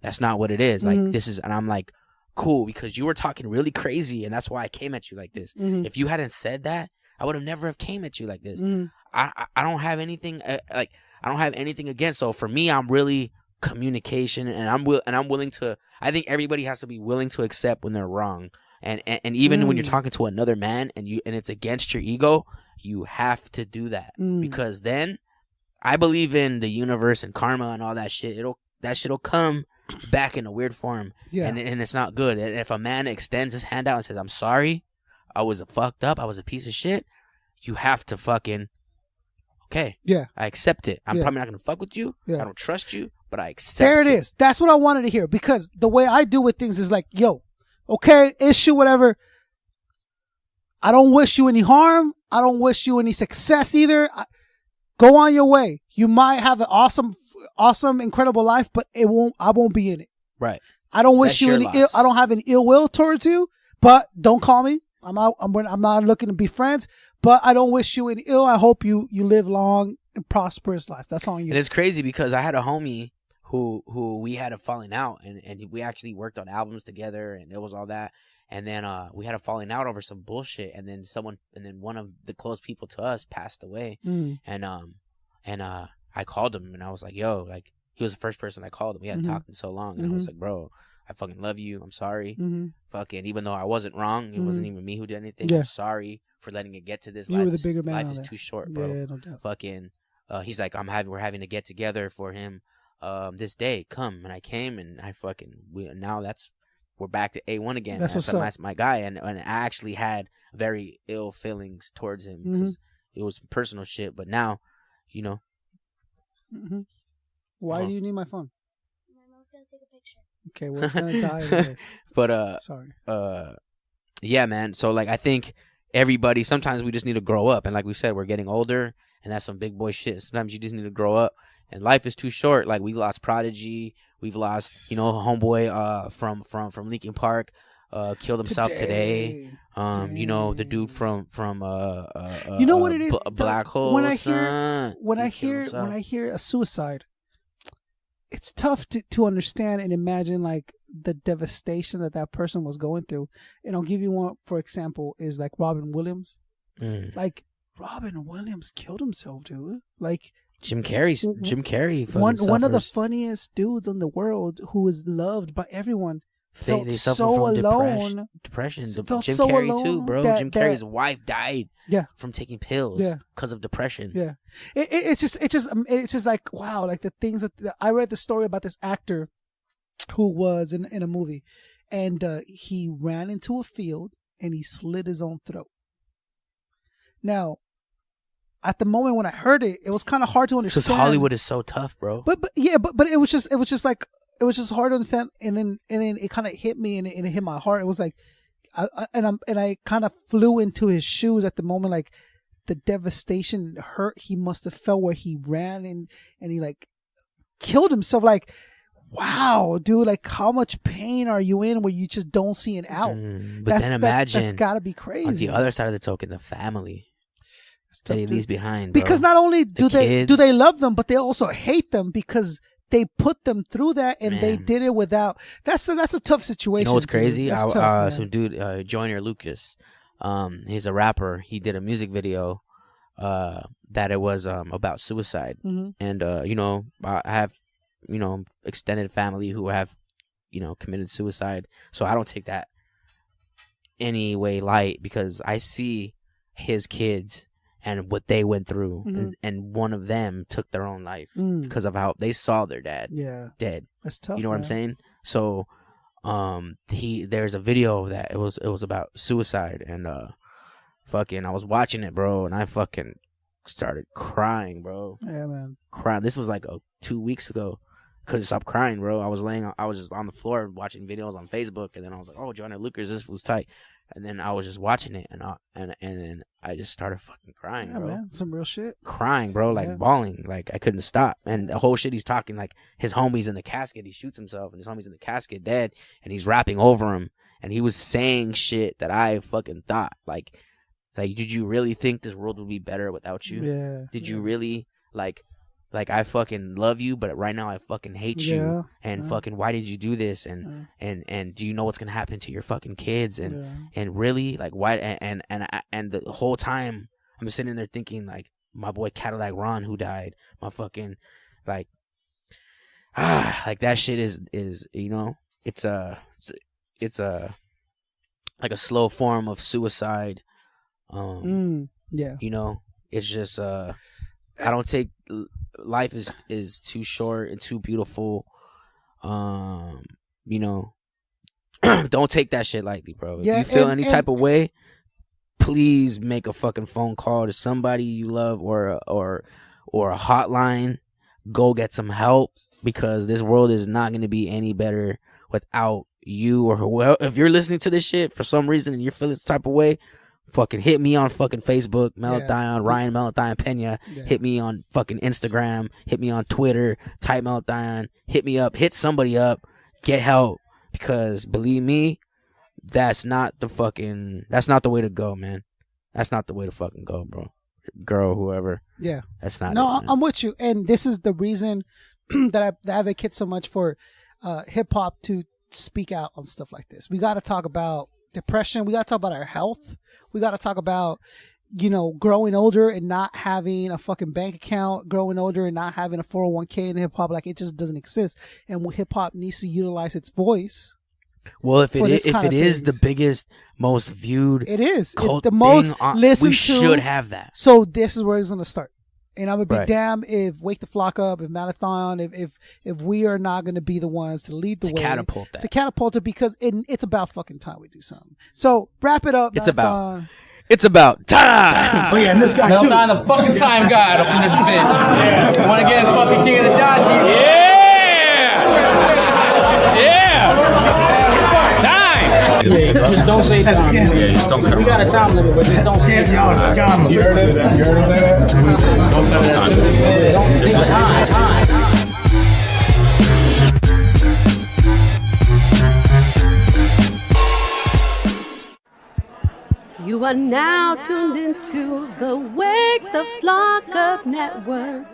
That's not what it is. Like, this is, and I'm like, cool, because you were talking really crazy, and that's why I came at you like this. If you hadn't said that, I would have never have came at you like this. I don't have anything I don't have anything against. So for me, I'm really communication, and I'm willing to. I think everybody has to be willing to accept when they're wrong, and even when you're talking to another man and it's against your ego, you have to do that, because then I believe in the universe and karma and all that shit. That shit'll come back in a weird form, and it's not good. And if a man extends his hand out and says, I'm sorry, I was fucked up, I was a piece of shit, you have to fucking, okay, I accept it. I'm probably not gonna fuck with you, I don't trust you, but I accept it. There it is. That's what I wanted to hear, because the way I do with things is like, yo, okay, issue, whatever, I don't wish you any harm, I don't wish you any success either. Go on your way. You might have an awesome, incredible life, but I won't be in it. Right. I don't wish you any I don't have any ill will towards you, but don't call me. I'm not looking to be friends, but I don't wish you any ill. I hope you live long and prosperous life. That's on you. And it's crazy because I had a homie who we had a falling out, and we actually worked on albums together, and it was all that. And then we had a falling out over some bullshit, and then one of the close people to us passed away. And I called him, and I was like, yo, like, he was the first person I called him. We hadn't talked in so long, and I was like, bro, I fucking love you. I'm sorry. Fucking, even though I wasn't wrong, it wasn't even me who did anything. I'm sorry for letting it get to this. You were the bigger man. Life is too short, bro. Yeah, no doubt. Fucking, he's like, we're having to get together for him this day. Come. And I came, and I fucking, we're back to A1 again. That's my guy, and I actually had very ill feelings towards him because it was personal shit. But now, Why do you need my phone? My mom's gonna take a picture. Okay, well, it's gonna die anyway. But sorry. Yeah, man. So like, I think everybody, sometimes we just need to grow up, and like we said, we're getting older, and that's some big boy shit. Sometimes you just need to grow up, and life is too short. Like, we lost Prodigy, we've lost homeboy from Linkin Park, killed himself today. The dude from you know what it is? Black Hole. When I hear a suicide, it's tough to understand and imagine like the devastation that person was going through. And I'll give you one, for example, is like Robin Williams. Like, Robin Williams killed himself, dude. Like, Jim Carrey. One of the funniest dudes in the world, who is loved by everyone. They suffer so from alone. Depression. Jim Carrey too, bro. Jim Carrey's wife died. From taking pills. Because of depression. Yeah. It's just like, wow. Like, the things that I read the story about this actor who was in a movie, and he ran into a field and he slit his own throat. Now, at the moment when I heard it, it was kind of hard to understand. Because Hollywood is so tough, bro. But it was just hard to understand, and then it kind of hit me, and it hit my heart. It was like, I kind of flew into his shoes at the moment, like the devastation, hurt he must have felt where he ran and he like killed himself. Like, wow, dude, like how much pain are you in where you just don't see an out? But then imagine that's gotta be crazy. On the other side of the token, the family that he leaves behind, bro. Because not only do they love them, but they also hate them because they put them through that, and they did it without. That's a tough situation. You know what's crazy? Tough, some dude, Joyner Lucas, he's a rapper. He did a music video that it was about suicide, and I have extended family who have committed suicide, so I don't take that any way light, because I see his kids and what they went through, and one of them took their own life because of how they saw their dad dead. That's tough. You know what I'm saying? So there's a video that it was about suicide, and I was watching it, bro, and I fucking started crying, bro. Yeah, man. Crying. This was like 2 weeks ago. Couldn't stop crying, bro. I was just on the floor watching videos on Facebook, and then I was like, "Oh, Joyner Lucas, this was tight." And then I was just watching it, and then I just started fucking crying, bro. Man, some real shit. Crying, bro, like bawling, like I couldn't stop. And the whole shit he's talking, like his homie's in the casket, he shoots himself, and his homie's in the casket dead, and he's rapping over him, and he was saying shit that I fucking thought, like, did you really think this world would be better without you? Yeah. Did you really like I fucking love you, but right now I fucking hate you, and fucking why did you do this, and do you know what's gonna happen to your fucking kids, and really, like, why, and the whole time I'm sitting there thinking, like, my boy Cadillac Ron who died, my fucking, like that shit is it's a like a slow form of suicide. It's just I don't take life is too short and too beautiful. Don't take that shit lightly, bro. If you feel any type of way, please make a fucking phone call to somebody you love or a hotline. Go get some help, because this world is not going to be any better without you or whoever. If you're listening to this shit for some reason and you're feeling this type of way, fucking hit me on fucking Facebook, Melodion, Ryan Melodion Pena. Hit me on fucking Instagram. Hit me on Twitter. Type Melodion. Hit me up. Hit somebody up. Get help, because believe me, that's not the way to go, man. That's not the way to fucking go, bro. Girl, whoever. Yeah. That's not. No, I'm with you, and this is the reason that I advocate so much for hip hop to speak out on stuff like this. We got to talk about depression. We got to talk about our health. We got to talk about, growing older and not having a fucking bank account, growing older and not having a 401k in hip hop. Like, it just doesn't exist. And hip hop needs to utilize its voice. Well, if it is the biggest, most viewed, it is. It's the most listened to. We should have that. So this is where it's going to start. And I would be damned if Wake the Flock Up, if Marathon, if we are not going to be the ones to lead the way. To catapult it, because it's about fucking time we do something. So wrap it up. It's about time. Oh yeah, and this guy too. Melodion, the fucking time god up in this bitch. Want to get fucking king of the dodgy? Time. Just don't say time. Just don't cut. We got a time limit, but just don't say time. You heard this? You heard him say that? Don't say time. You are now tuned into the Wake the Flock Up Network.